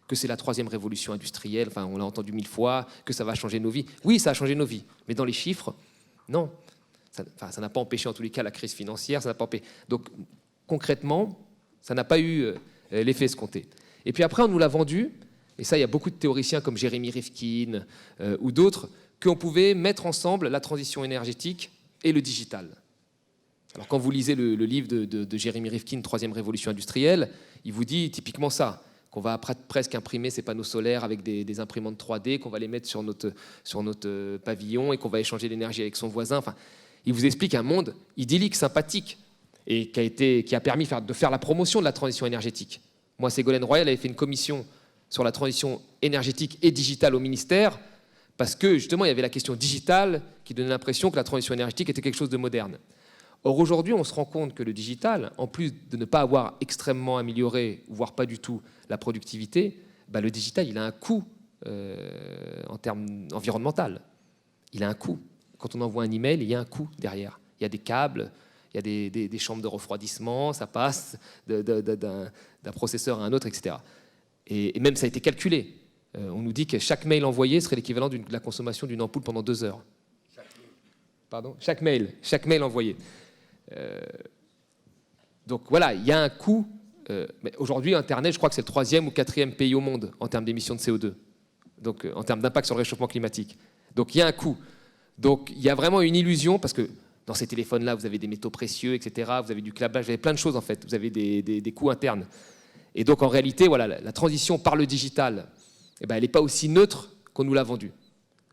que c'est la 3e révolution industrielle, on l'a entendu 1000 fois, que ça va changer nos vies. Oui, ça a changé nos vies, mais dans les chiffres, non. Ça n'a pas empêché, en tous les cas, la crise financière. Ça n'a pas empêché. Donc, concrètement, ça n'a pas eu l'effet escompté. Et puis après, on nous l'a vendu, et ça, il y a beaucoup de théoriciens comme Jérémy Rifkin ou d'autres, qu'on pouvait mettre ensemble la transition énergétique et le digital. Alors quand vous lisez le livre de Jérémy Rifkin, 3e révolution industrielle, il vous dit typiquement ça, qu'on va presque imprimer ces panneaux solaires avec des imprimantes 3D, qu'on va les mettre sur notre pavillon et qu'on va échanger l'énergie avec son voisin. Il vous explique un monde idyllique, sympathique, et qui a permis de faire la promotion de la transition énergétique. Moi, Ségolène Royal avait fait une commission sur la transition énergétique et digitale au ministère, parce que justement, il y avait la question digitale qui donnait l'impression que la transition énergétique était quelque chose de moderne. Or, aujourd'hui, on se rend compte que le digital, en plus de ne pas avoir extrêmement amélioré, voire pas du tout, la productivité, le digital, il a un coût en termes environnemental. Il a un coût. Quand on envoie un email, il y a un coût derrière. Il y a des câbles, il y a des chambres de refroidissement, ça passe d'un processeur à un autre, etc. Et même ça a été calculé. On nous dit que chaque mail envoyé serait l'équivalent de la consommation d'une ampoule pendant 2 heures. Pardon ? Chaque mail envoyé. Donc voilà, il y a un coût. Mais aujourd'hui, Internet, je crois que c'est le 3e ou 4e pays au monde en termes d'émissions de CO2. Donc en termes d'impact sur le réchauffement climatique. Donc il y a un coût. Donc il y a vraiment une illusion, parce que dans ces téléphones-là, vous avez des métaux précieux, etc. Vous avez du câblage, vous avez plein de choses en fait. Vous avez des coûts internes. Et donc en réalité, voilà, la transition par le digital, elle n'est pas aussi neutre qu'on nous l'a vendu.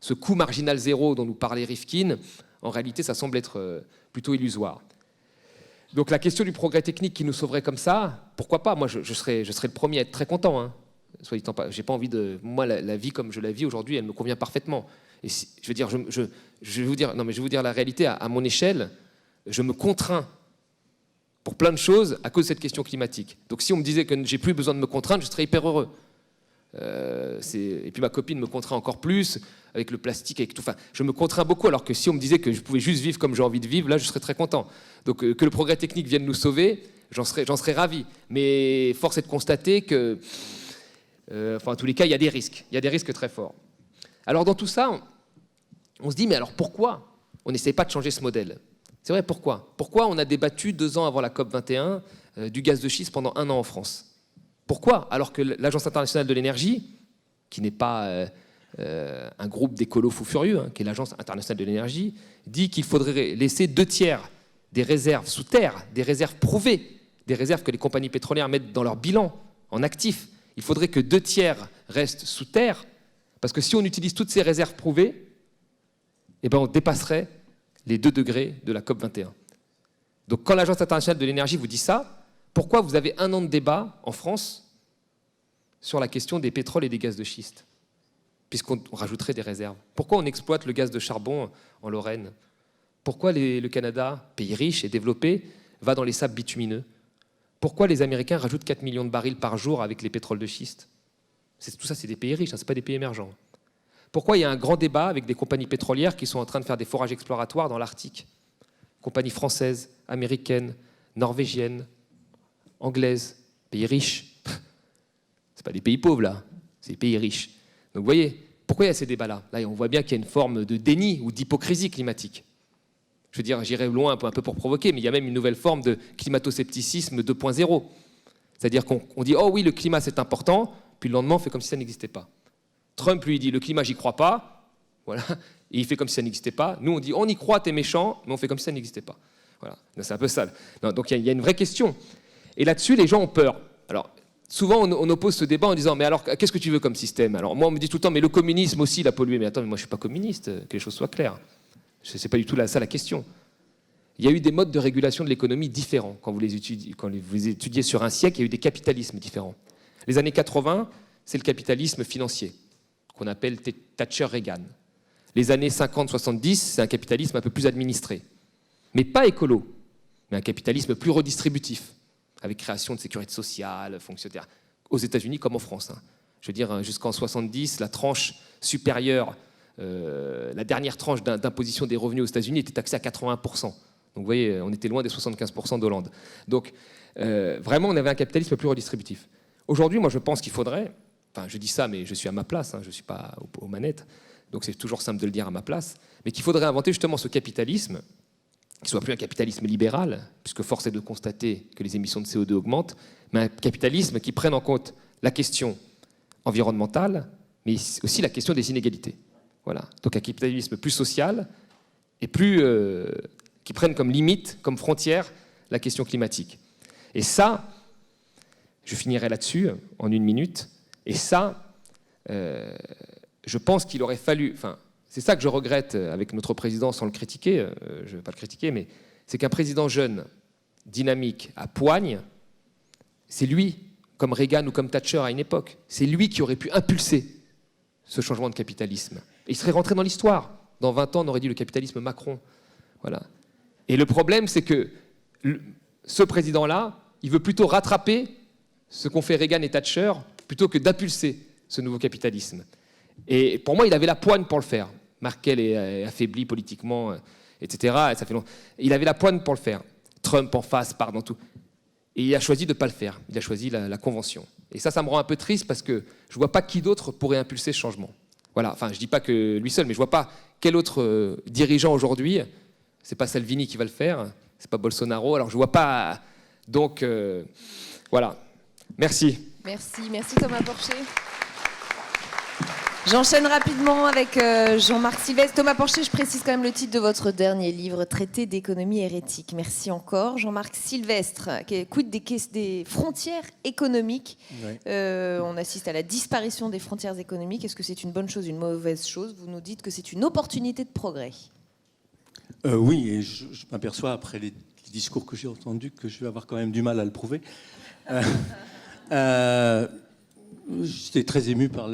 Ce coût marginal zéro dont nous parlait Rifkin, en réalité, ça semble être plutôt illusoire. Donc la question du progrès technique qui nous sauverait comme ça, pourquoi pas ? Moi, je serais le premier à être très content. Hein. Soit dit en pas, j'ai pas envie de... Moi, la vie comme je la vis aujourd'hui, elle me convient parfaitement. Et si, je veux dire, je vais vous dire, non, mais je vais vous dire la réalité. À mon échelle, je me contrains pour plein de choses à cause de cette question climatique. Donc si on me disait que j'ai plus besoin de me contraindre, je serais hyper heureux. Et puis ma copine me contraint encore plus avec le plastique, avec tout. Enfin, je me contrains beaucoup, alors que si on me disait que je pouvais juste vivre comme j'ai envie de vivre, là, je serais très content. Donc que le progrès technique vienne nous sauver, j'en serais ravi. Mais force est de constater que, en tous les cas, il y a des risques. Il y a des risques très forts. Alors dans tout ça, on se dit, mais alors pourquoi on n'essaie pas de changer ce modèle ? C'est vrai, pourquoi ? Pourquoi on a débattu 2 ans avant la COP21 du gaz de schiste pendant 1 an en France ? Pourquoi ? Alors que l'Agence internationale de l'énergie, qui n'est pas un groupe d'écolos fous furieux, qui est l'Agence internationale de l'énergie, dit qu'il faudrait laisser 2/3 des réserves sous terre, des réserves prouvées, des réserves que les compagnies pétrolières mettent dans leur bilan en actifs. Il faudrait que 2/3 restent sous terre, parce que si on utilise toutes ces réserves prouvées, on dépasserait les 2 degrés de la COP21. Donc quand l'Agence internationale de l'énergie vous dit ça, pourquoi vous avez 1 an de débat en France sur la question des pétroles et des gaz de schiste, puisqu'on rajouterait des réserves ? Pourquoi on exploite le gaz de charbon en Lorraine ? Pourquoi le Canada, pays riche et développé, va dans les sables bitumineux ? Pourquoi les Américains rajoutent 4 millions de barils par jour avec les pétroles de schiste ? Tout ça, c'est des pays riches, ce n'est pas des pays émergents. Pourquoi il y a un grand débat avec des compagnies pétrolières qui sont en train de faire des forages exploratoires dans l'Arctique ? Compagnies françaises, américaines, norvégiennes, anglaises, pays riches. Ce pas des pays pauvres, là, c'est des pays riches. Donc vous voyez, pourquoi il y a ces débats-là ? Là, on voit bien qu'il y a une forme de déni ou d'hypocrisie climatique. Je veux dire, j'irai loin un peu pour provoquer, mais il y a même une nouvelle forme de climato-scepticisme 2.0. C'est-à-dire qu'on dit « Oh oui, le climat, c'est important », puis le lendemain, on fait comme si ça n'existait pas. Trump, lui, dit « Le climat, j'y crois pas », voilà, et il fait comme si ça n'existait pas. Nous, on dit « On y croit, t'es méchant », mais on fait comme si ça n'existait pas. Voilà, c'est un peu ça. Non, donc il y a une vraie question. Et là-dessus, les gens ont peur. Alors, souvent, on oppose ce débat en disant « Mais alors, qu'est-ce que tu veux comme système ?» Alors, moi, on me dit tout le temps « Mais le communisme aussi, il a pollué. » Mais attends, mais moi, je ne suis pas communiste, que les choses soient claires. Ce n'est pas du tout ça la question. Il y a eu des modes de régulation de l'économie différents. Quand vous les étudiez sur un siècle, il y a eu des capitalismes différents. Les années 80, c'est le capitalisme financier, qu'on appelle Thatcher-Reagan. Les années 50-70, c'est un capitalisme un peu plus administré. Mais pas écolo, mais un capitalisme plus redistributif, avec création de sécurité sociale, fonctionnaire, aux États-Unis comme en France. Je veux dire, jusqu'en 70, la tranche supérieure, la dernière tranche d'imposition des revenus aux États-Unis était taxée à 80%. Donc vous voyez, on était loin des 75% d'Hollande. Donc vraiment, on avait un capitalisme plus redistributif. Aujourd'hui, moi, je pense qu'il faudrait, enfin, je dis ça, mais je suis à ma place, je ne suis pas aux manettes, donc c'est toujours simple de le dire à ma place, mais qu'il faudrait inventer justement ce capitalisme, qui ne soit plus un capitalisme libéral, puisque force est de constater que les émissions de CO2 augmentent, mais un capitalisme qui prenne en compte la question environnementale, mais aussi la question des inégalités. Voilà. Donc un capitalisme plus social et plus qui prenne comme limite, comme frontière, la question climatique. Et ça, je finirai là-dessus en 1 minute, et ça, je pense qu'il aurait fallu... Enfin, c'est ça que je regrette avec notre président, sans le critiquer, je ne vais pas le critiquer, mais c'est qu'un président jeune, dynamique, à poigne, c'est lui, comme Reagan ou comme Thatcher à une époque, c'est lui qui aurait pu impulser ce changement de capitalisme. Et il serait rentré dans l'histoire. Dans 20 ans, on aurait dit le capitalisme Macron. Voilà. Et le problème, c'est que ce président-là, il veut plutôt rattraper ce qu'ont fait Reagan et Thatcher, plutôt que d'impulser ce nouveau capitalisme. Et pour moi, il avait la poigne pour le faire. Merkel est affaiblie politiquement, etc. Et ça fait longtemps. Il avait la poigne pour le faire. Trump en face, part dans tout. Et il a choisi de ne pas le faire. Il a choisi la convention. Et ça me rend un peu triste parce que je ne vois pas qui d'autre pourrait impulser ce changement. Voilà. Enfin, je ne dis pas que lui seul, mais je ne vois pas quel autre dirigeant aujourd'hui. C'est pas Salvini qui va le faire, c'est pas Bolsonaro. Alors je ne vois pas. Donc voilà. Merci. Merci Thomas Porcher. J'enchaîne rapidement avec Jean-Marc Sylvestre. Thomas Porcher, je précise quand même le titre de votre dernier livre, Traité d'économie hérétique. Merci encore. Jean-Marc Sylvestre, quid des frontières économiques. Ouais. On assiste à la disparition des frontières économiques. Est-ce que c'est une bonne chose, une mauvaise chose? Vous nous dites que c'est une opportunité de progrès. Oui, et je m'aperçois après les discours que j'ai entendus que je vais avoir quand même du mal à le prouver. J'étais très ému par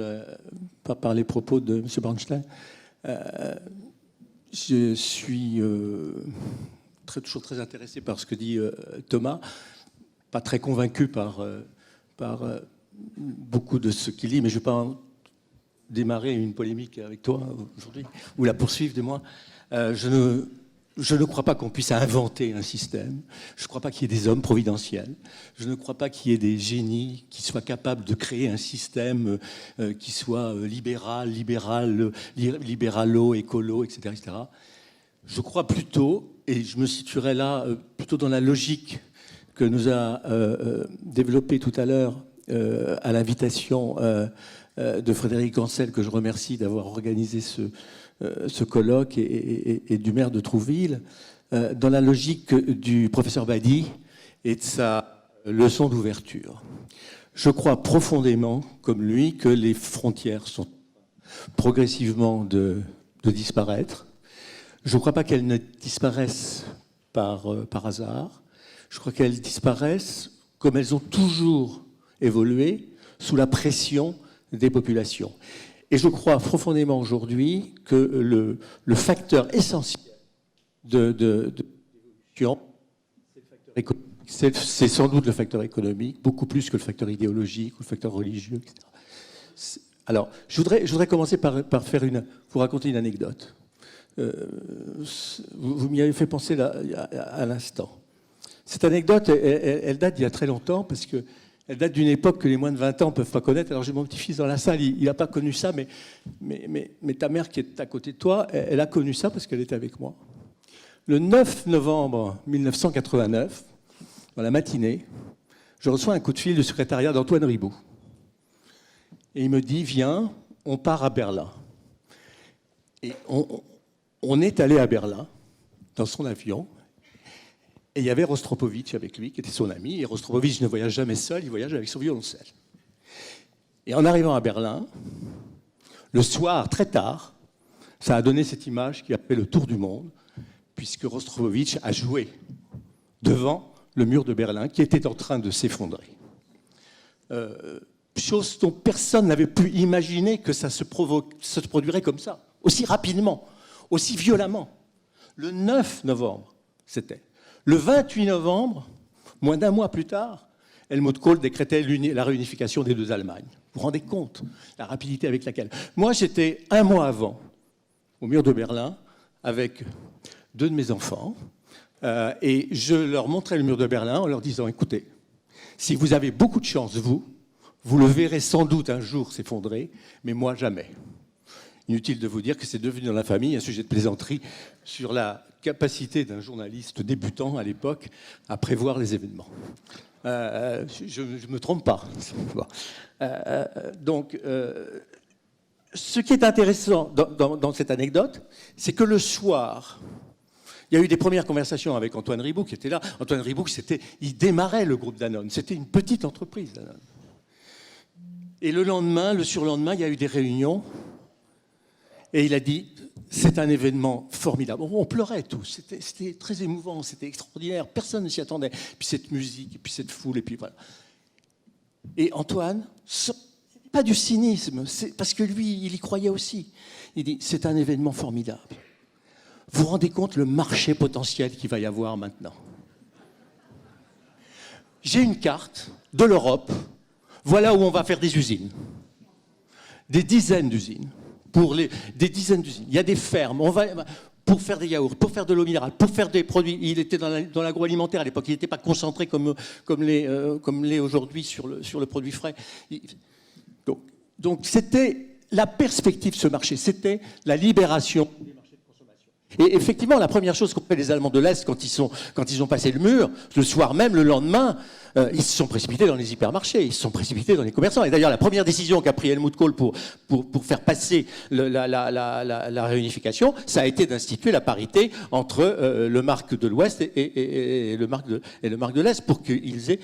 les propos de M. Bernstein. Je suis toujours très intéressé par ce que dit Thomas, pas très convaincu par beaucoup de ce qu'il dit, mais je ne vais pas démarrer une polémique avec toi aujourd'hui, ou la poursuivre de moi. Je ne crois pas qu'on puisse inventer un système. Je ne crois pas qu'il y ait des hommes providentiels. Je ne crois pas qu'il y ait des génies qui soient capables de créer un système qui soit libéralo, écolo, etc., etc. Je crois plutôt, et je me situerai là plutôt dans la logique que nous a développée tout à l'heure à l'invitation de Frédéric Ancel, que je remercie d'avoir organisé ce colloque, et du maire de Trouville, dans la logique du professeur Badi et de sa leçon d'ouverture. Je crois profondément, comme lui, que les frontières sont progressivement de disparaître. Je ne crois pas qu'elles ne disparaissent par hasard. Je crois qu'elles disparaissent comme elles ont toujours évolué, sous la pression des populations. Et je crois profondément aujourd'hui que le facteur essentiel de l'évolution, c'est sans doute le facteur économique, beaucoup plus que le facteur idéologique ou le facteur religieux, etc. Alors, je voudrais commencer par vous raconter une anecdote. Vous m'y avez fait penser là, à l'instant. Cette anecdote, elle date d'il y a très longtemps, parce que elle date d'une époque que les moins de 20 ans ne peuvent pas connaître. Alors j'ai mon petit-fils dans la salle, il n'a pas connu ça, mais ta mère qui est à côté de toi, elle a connu ça parce qu'elle était avec moi. Le 9 novembre 1989, dans la matinée, je reçois un coup de fil du secrétariat d'Antoine Riboud. Et il me dit, viens, on part à Berlin. Et on est allé à Berlin, dans son avion. Et il y avait Rostropovitch avec lui, qui était son ami. Et Rostropovitch ne voyage jamais seul, il voyage avec son violoncelle. Et en arrivant à Berlin, le soir, très tard, ça a donné cette image qui a fait le tour du monde, puisque Rostropovitch a joué devant le mur de Berlin, qui était en train de s'effondrer. Chose dont personne n'avait pu imaginer que ça se produirait comme ça, aussi rapidement, aussi violemment. Le 9 novembre, c'était. Le 28 novembre, moins d'un mois plus tard, Helmut Kohl décrétait la réunification des deux Allemagnes. Vous vous rendez compte la rapidité avec laquelle... Moi, j'étais un mois avant, au mur de Berlin, avec deux de mes enfants, et je leur montrais le mur de Berlin en leur disant, écoutez, si vous avez beaucoup de chance, vous le verrez sans doute un jour s'effondrer, mais moi, jamais. Inutile de vous dire que c'est devenu dans la famille un sujet de plaisanterie sur la capacité d'un journaliste débutant à l'époque à prévoir les événements. Je ne me trompe pas. Donc, ce qui est intéressant dans cette anecdote, c'est que le soir, il y a eu des premières conversations avec Antoine Riboud qui était là. Antoine Riboud, il démarrait le groupe Danone. C'était une petite entreprise, Danone. Et le lendemain, le surlendemain, il y a eu des réunions. Et il a dit, c'est un événement formidable. On pleurait tous, c'était très émouvant, c'était extraordinaire, personne ne s'y attendait. Puis cette musique, et puis cette foule, et puis voilà. Et Antoine, pas du cynisme, c'est parce que lui, il y croyait aussi. Il dit, c'est un événement formidable. Vous vous rendez compte le marché potentiel qu'il va y avoir maintenant? J'ai une carte de l'Europe. Voilà où on va faire des usines. Des dizaines d'usines. Des dizaines d'usines. Il y a des fermes. Pour faire des yaourts, pour faire de l'eau minérale, pour faire des produits. Il était dans l'agroalimentaire à l'époque. Il n'était pas concentré comme l'est aujourd'hui sur le produit frais. Donc c'était la perspective de ce marché. C'était la libération des marchés de consommation. Et effectivement, la première chose qu'ont fait les Allemands de l'Est quand ils ont passé le mur, le soir même, le lendemain, ils se sont précipités dans les hypermarchés, ils se sont précipités dans les commerçants. Et d'ailleurs, la première décision qu'a pris Helmut Kohl pour faire passer la réunification, ça a été d'instituer la parité entre le marque de l'Ouest et le marque de l'Est pour qu'ils aient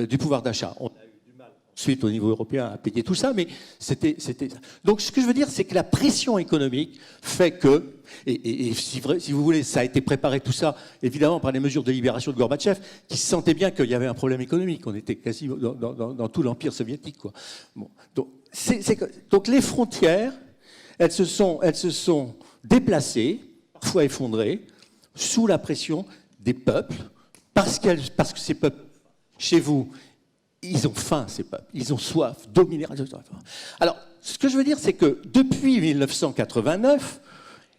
du pouvoir d'achat. On a eu du mal ensuite au niveau européen à payer tout ça, mais c'était ça. Donc ce que je veux dire, c'est que la pression économique fait que, et si vous voulez, ça a été préparé tout ça, évidemment, par les mesures de libération de Gorbatchev, qui sentait bien qu'il y avait un problème économique. On était quasi dans tout l'Empire soviétique, quoi. Bon, donc les frontières, elles se sont déplacées, parfois effondrées, sous la pression des peuples, parce que ces peuples, chez vous, ils ont faim, ces peuples, ils ont soif, dominer. Alors, ce que je veux dire, c'est que depuis 1989,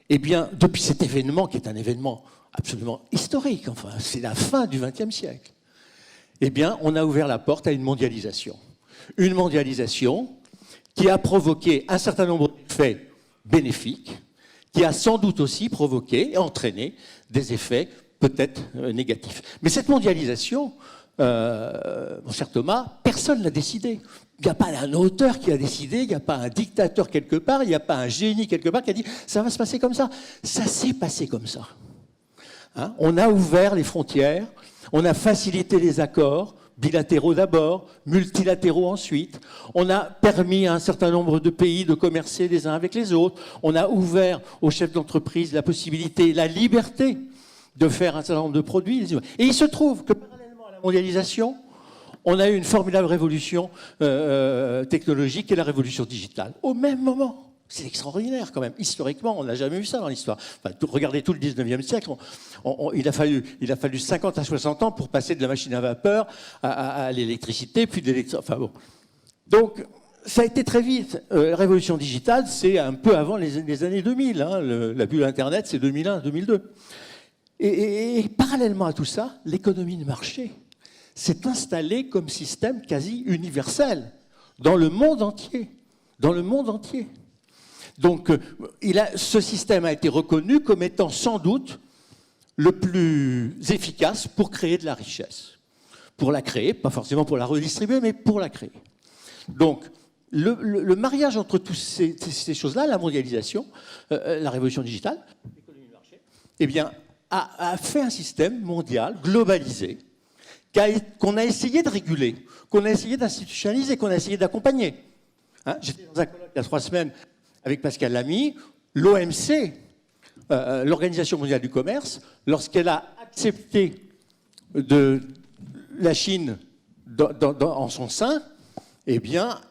eh bien, depuis cet événement, qui est un événement absolument historique, enfin, c'est la fin du XXe siècle, eh bien, on a ouvert la porte à une mondialisation. Une mondialisation qui a provoqué un certain nombre d'effets bénéfiques, qui a sans doute aussi provoqué et entraîné des effets peut-être négatifs. Mais cette mondialisation, mon cher Thomas, personne ne l'a décidé. Il n'y a pas un auteur qui a décidé, il n'y a pas un dictateur quelque part, il n'y a pas un génie quelque part qui a dit « ça va se passer comme ça ». Ça s'est passé comme ça. Hein, on a ouvert les frontières, on a facilité les accords, bilatéraux d'abord, multilatéraux ensuite. On a permis à un certain nombre de pays de commercer les uns avec les autres. On a ouvert aux chefs d'entreprise la possibilité, la liberté de faire un certain nombre de produits. Et il se trouve que parallèlement à la mondialisation, on a eu une formidable révolution technologique et la révolution digitale. Au même moment. C'est extraordinaire quand même. Historiquement, on n'a jamais vu ça dans l'histoire. Enfin, regardez tout le 19e siècle. Il a fallu 50 à 60 ans pour passer de la machine à vapeur à l'électricité, puis de l'électricité. Enfin bon. Donc, ça a été très vite. La révolution digitale, c'est un peu avant les années 2000. Hein. La bulle Internet, c'est 2001, 2002. Et parallèlement à tout ça, l'économie de marché s'est installée comme système quasi universel dans le monde entier. Dans le monde entier. Donc, ce système a été reconnu comme étant sans doute le plus efficace pour créer de la richesse. Pour la créer, pas forcément pour la redistribuer, mais pour la créer. Donc, le mariage entre toutes ces choses-là, la mondialisation, la révolution digitale, l'économie de marché, eh bien, a fait un système mondial, globalisé, qu'on a essayé de réguler, qu'on a essayé d'institutionnaliser, qu'on a essayé d'accompagner. Hein, j'étais dans un colloque il y a 3 semaines avec Pascal Lamy, l'OMC, l'Organisation mondiale du commerce, lorsqu'elle a accepté la Chine en son sein, eh bien,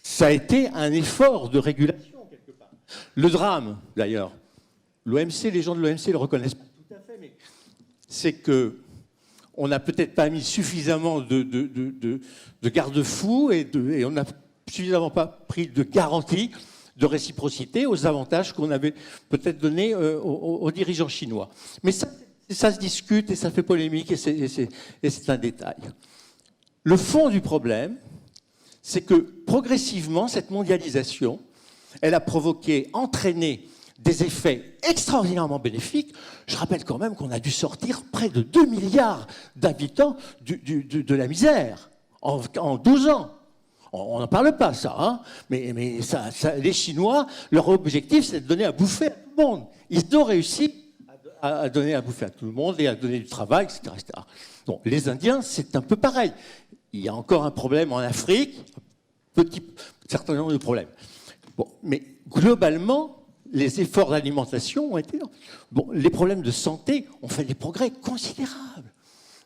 ça a été un effort de régulation, quelque part. Le drame, d'ailleurs, l'OMC, les gens de l'OMC le reconnaissent pas tout à fait, mais c'est qu'on n'a peut-être pas mis suffisamment de garde-fous et on n'a suffisamment pas pris de garanties de réciprocité aux avantages qu'on avait peut-être donnés aux dirigeants chinois. Mais ça se discute et ça fait polémique et c'est un détail. Le fond du problème, c'est que progressivement, cette mondialisation, elle a entraîné des effets extraordinairement bénéfiques. Je rappelle quand même qu'on a dû sortir près de 2 milliards d'habitants de la misère en 12 ans. On n'en parle pas, ça, hein, mais les Chinois, leur objectif, c'est de donner à bouffer à tout le monde. Ils ont réussi à donner à bouffer à tout le monde et à donner du travail, etc. etc. Bon, les Indiens, c'est un peu pareil. Il y a encore un problème en Afrique, un certain nombre de problèmes. Bon, mais globalement, les efforts d'alimentation ont été... Bon, les problèmes de santé ont fait des progrès considérables.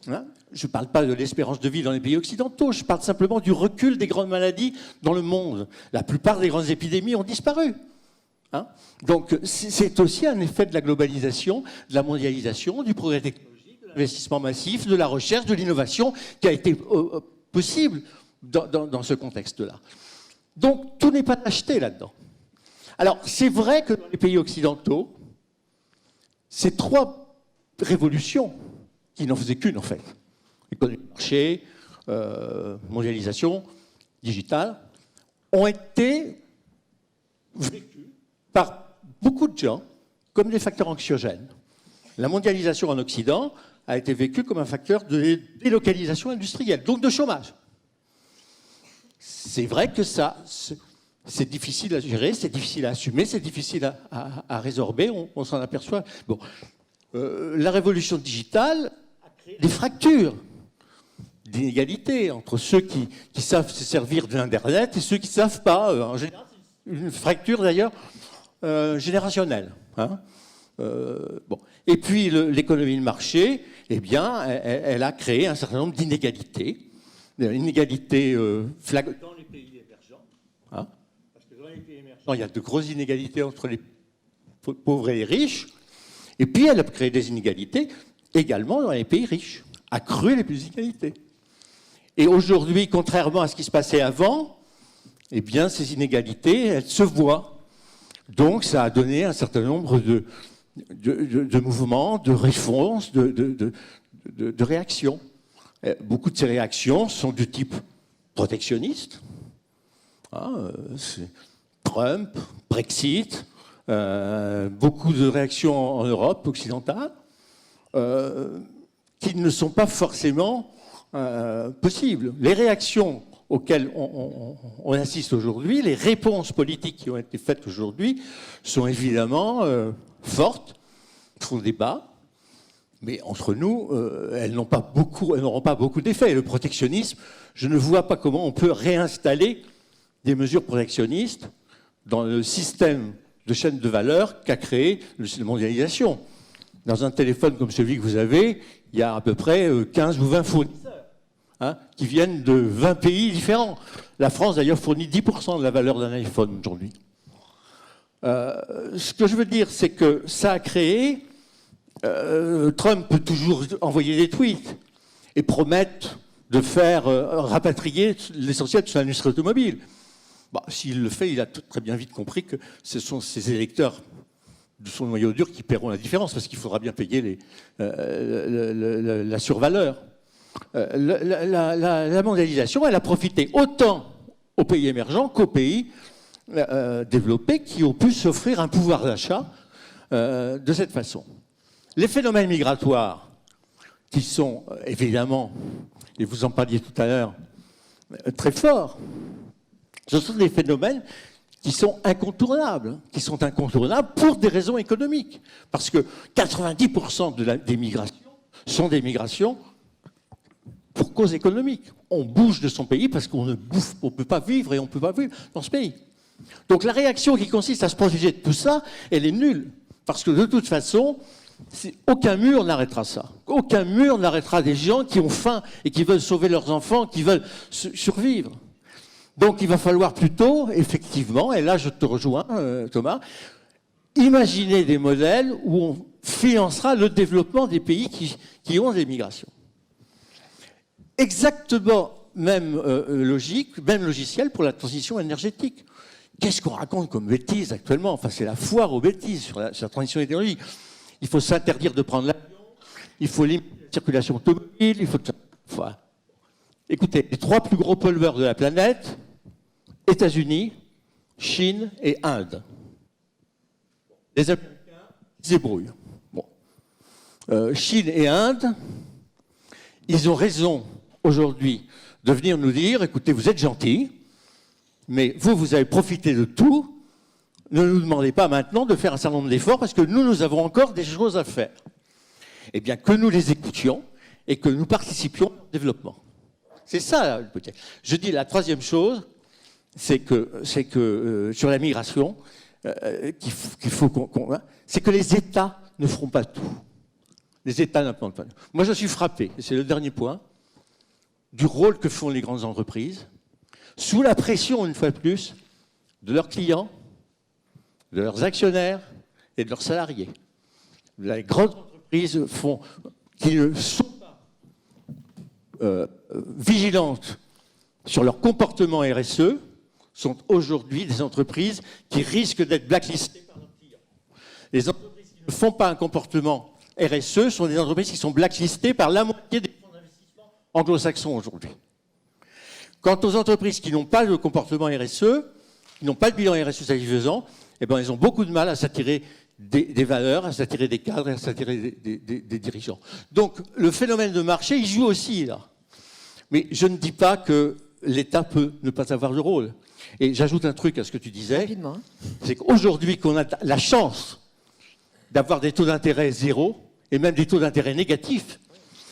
Hein, je ne parle pas de l'espérance de vie dans les pays occidentaux, je parle simplement du recul des grandes maladies dans le monde. La plupart des grandes épidémies ont disparu. Hein. Donc c'est aussi un effet de la globalisation, de la mondialisation, du progrès technologique, de l'investissement massif, de la recherche, de l'innovation qui a été possible dans ce contexte-là. Donc tout n'est pas acheté là-dedans. Alors c'est vrai que dans les pays occidentaux, ces trois révolutions, qui n'en faisaient qu'une en fait, économie de marché, mondialisation, digitale, ont été vécues par beaucoup de gens comme des facteurs anxiogènes. La mondialisation en Occident a été vécue comme un facteur de délocalisation industrielle, donc de chômage. C'est vrai que ça, c'est difficile à gérer, c'est difficile à assumer, c'est difficile à résorber, on s'en aperçoit. Bon. La révolution digitale a créé des fractures, d'inégalités entre ceux qui savent se servir de l'Internet et ceux qui ne savent pas. En général, c'est une fracture d'ailleurs générationnelle. Hein. Bon. Et puis l'économie de marché, eh bien, elle a créé un certain nombre d'inégalités. Inégalités flagrantes dans les pays émergents. Hein. Parce que dans les pays émergents, il y a de grosses inégalités entre les pauvres et les riches. Et puis, elle a créé des inégalités également dans les pays riches, accru les inégalités. Et aujourd'hui, contrairement à ce qui se passait avant, eh bien, ces inégalités, elles se voient. Donc, ça a donné un certain nombre de mouvements, de réponses, de réactions. Beaucoup de ces réactions sont du type protectionniste. Trump, Brexit, beaucoup de réactions en Europe occidentale qui ne sont pas forcément possibles. Les réactions auxquelles on assiste aujourd'hui, les réponses politiques qui ont été faites aujourd'hui sont évidemment fortes, font débat, mais entre nous, elles n'auront pas beaucoup d'effet. Le protectionnisme, je ne vois pas comment on peut réinstaller des mesures protectionnistes dans le système de chaîne de valeur qu'a créé la mondialisation. Dans un téléphone comme celui que vous avez, il y a à peu près 15 ou 20 fournisseurs qui viennent de 20 pays différents. La France, d'ailleurs, fournit 10% de la valeur d'un iPhone aujourd'hui. Ce que je veux dire, c'est que ça a créé... Trump peut toujours envoyer des tweets et promettre de faire rapatrier l'essentiel de son industrie automobile. Bah, s'il le fait, il a très bien vite compris que ce sont ses électeurs de son noyau dur qui paieront la différence, parce qu'il faudra bien payer la survaleur. La mondialisation, elle a profité autant aux pays émergents qu'aux pays développés qui ont pu s'offrir un pouvoir d'achat de cette façon. Les phénomènes migratoires, qui sont évidemment, et vous en parliez tout à l'heure, très forts, ce sont des phénomènes qui sont incontournables pour des raisons économiques. Parce que 90% des migrations sont des migrations pour cause économique. On bouge de son pays parce qu'on ne peut pas vivre et on ne peut pas vivre dans ce pays. Donc la réaction qui consiste à se protéger de tout ça, elle est nulle. Parce que de toute façon, aucun mur n'arrêtera ça. Aucun mur n'arrêtera des gens qui ont faim et qui veulent sauver leurs enfants, qui veulent survivre. Donc il va falloir plutôt, effectivement, et là je te rejoins, Thomas, imaginer des modèles où on financera le développement des pays qui ont des migrations. Exactement même logique, même logiciel pour la transition énergétique. Qu'est-ce qu'on raconte comme bêtises actuellement? Enfin, c'est la foire aux bêtises sur la transition énergétique. Il faut s'interdire de prendre l'avion, il faut limiter la circulation automobile, il faut... Enfin, écoutez, les trois plus gros pollueurs de la planète, États-Unis, Chine et Inde. Les Américains se débrouillent. Bon. Chine et Inde, ils ont raison aujourd'hui de venir nous dire, écoutez, vous êtes gentils, mais vous avez profité de tout, ne nous demandez pas maintenant de faire un certain nombre d'efforts parce que nous avons encore des choses à faire. Eh bien, que nous les écoutions et que nous participions au développement. C'est ça, peut-être. Je dis la troisième chose, c'est que sur la migration, qu'il faut c'est que les États ne feront pas tout. Les États ne feront pas tout. Moi, je suis frappé, et c'est le dernier point, du rôle que font les grandes entreprises, sous la pression, une fois de plus, de leurs clients, de leurs actionnaires et de leurs salariés. Les grandes entreprises qui ne sont pas vigilantes sur leur comportement RSE sont aujourd'hui des entreprises qui risquent d'être blacklistées par leurs clients. Les entreprises qui ne font pas un comportement RSE sont des entreprises qui sont blacklistées par la moitié des fonds d'investissement anglo-saxons aujourd'hui. Quant aux entreprises qui n'ont pas de comportement RSE, qui n'ont pas de bilan RSE satisfaisant, eh ben, elles ont beaucoup de mal à s'attirer des valeurs, à s'attirer des cadres, à s'attirer des dirigeants. Donc le phénomène de marché, il joue aussi là. Mais je ne dis pas que l'État peut ne pas avoir de rôle. Et j'ajoute un truc à ce que tu disais, c'est qu'aujourd'hui qu'on a la chance d'avoir des taux d'intérêt zéro, et même des taux d'intérêt négatifs,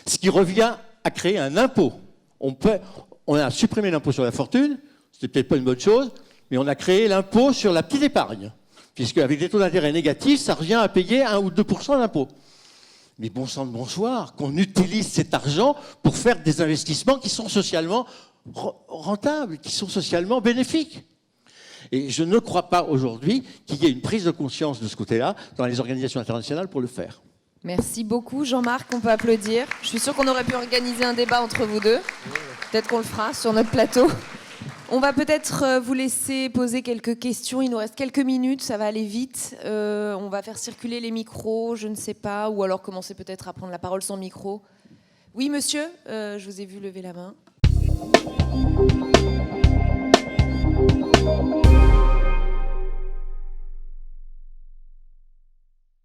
ce qui revient à créer un impôt. On a supprimé l'impôt sur la fortune, c'était peut-être pas une bonne chose, mais on a créé l'impôt sur la petite épargne, puisque avec des taux d'intérêt négatifs, ça revient à payer 1 ou 2% d'impôt. Mais bon sang de bonsoir, qu'on utilise cet argent pour faire des investissements qui sont socialement rentables, qui sont socialement bénéfiques. Et je ne crois pas aujourd'hui qu'il y ait une prise de conscience de ce côté-là dans les organisations internationales pour le faire. Merci beaucoup Jean-Marc, on peut applaudir. Je suis sûre qu'on aurait pu organiser un débat entre vous deux. Peut-être qu'on le fera sur notre plateau. On va peut-être vous laisser poser quelques questions. Il nous reste quelques minutes, ça va aller vite. On va faire circuler les micros, je ne sais pas, ou alors commencer peut-être à prendre la parole sans micro. Oui, monsieur, je vous ai vu lever la main.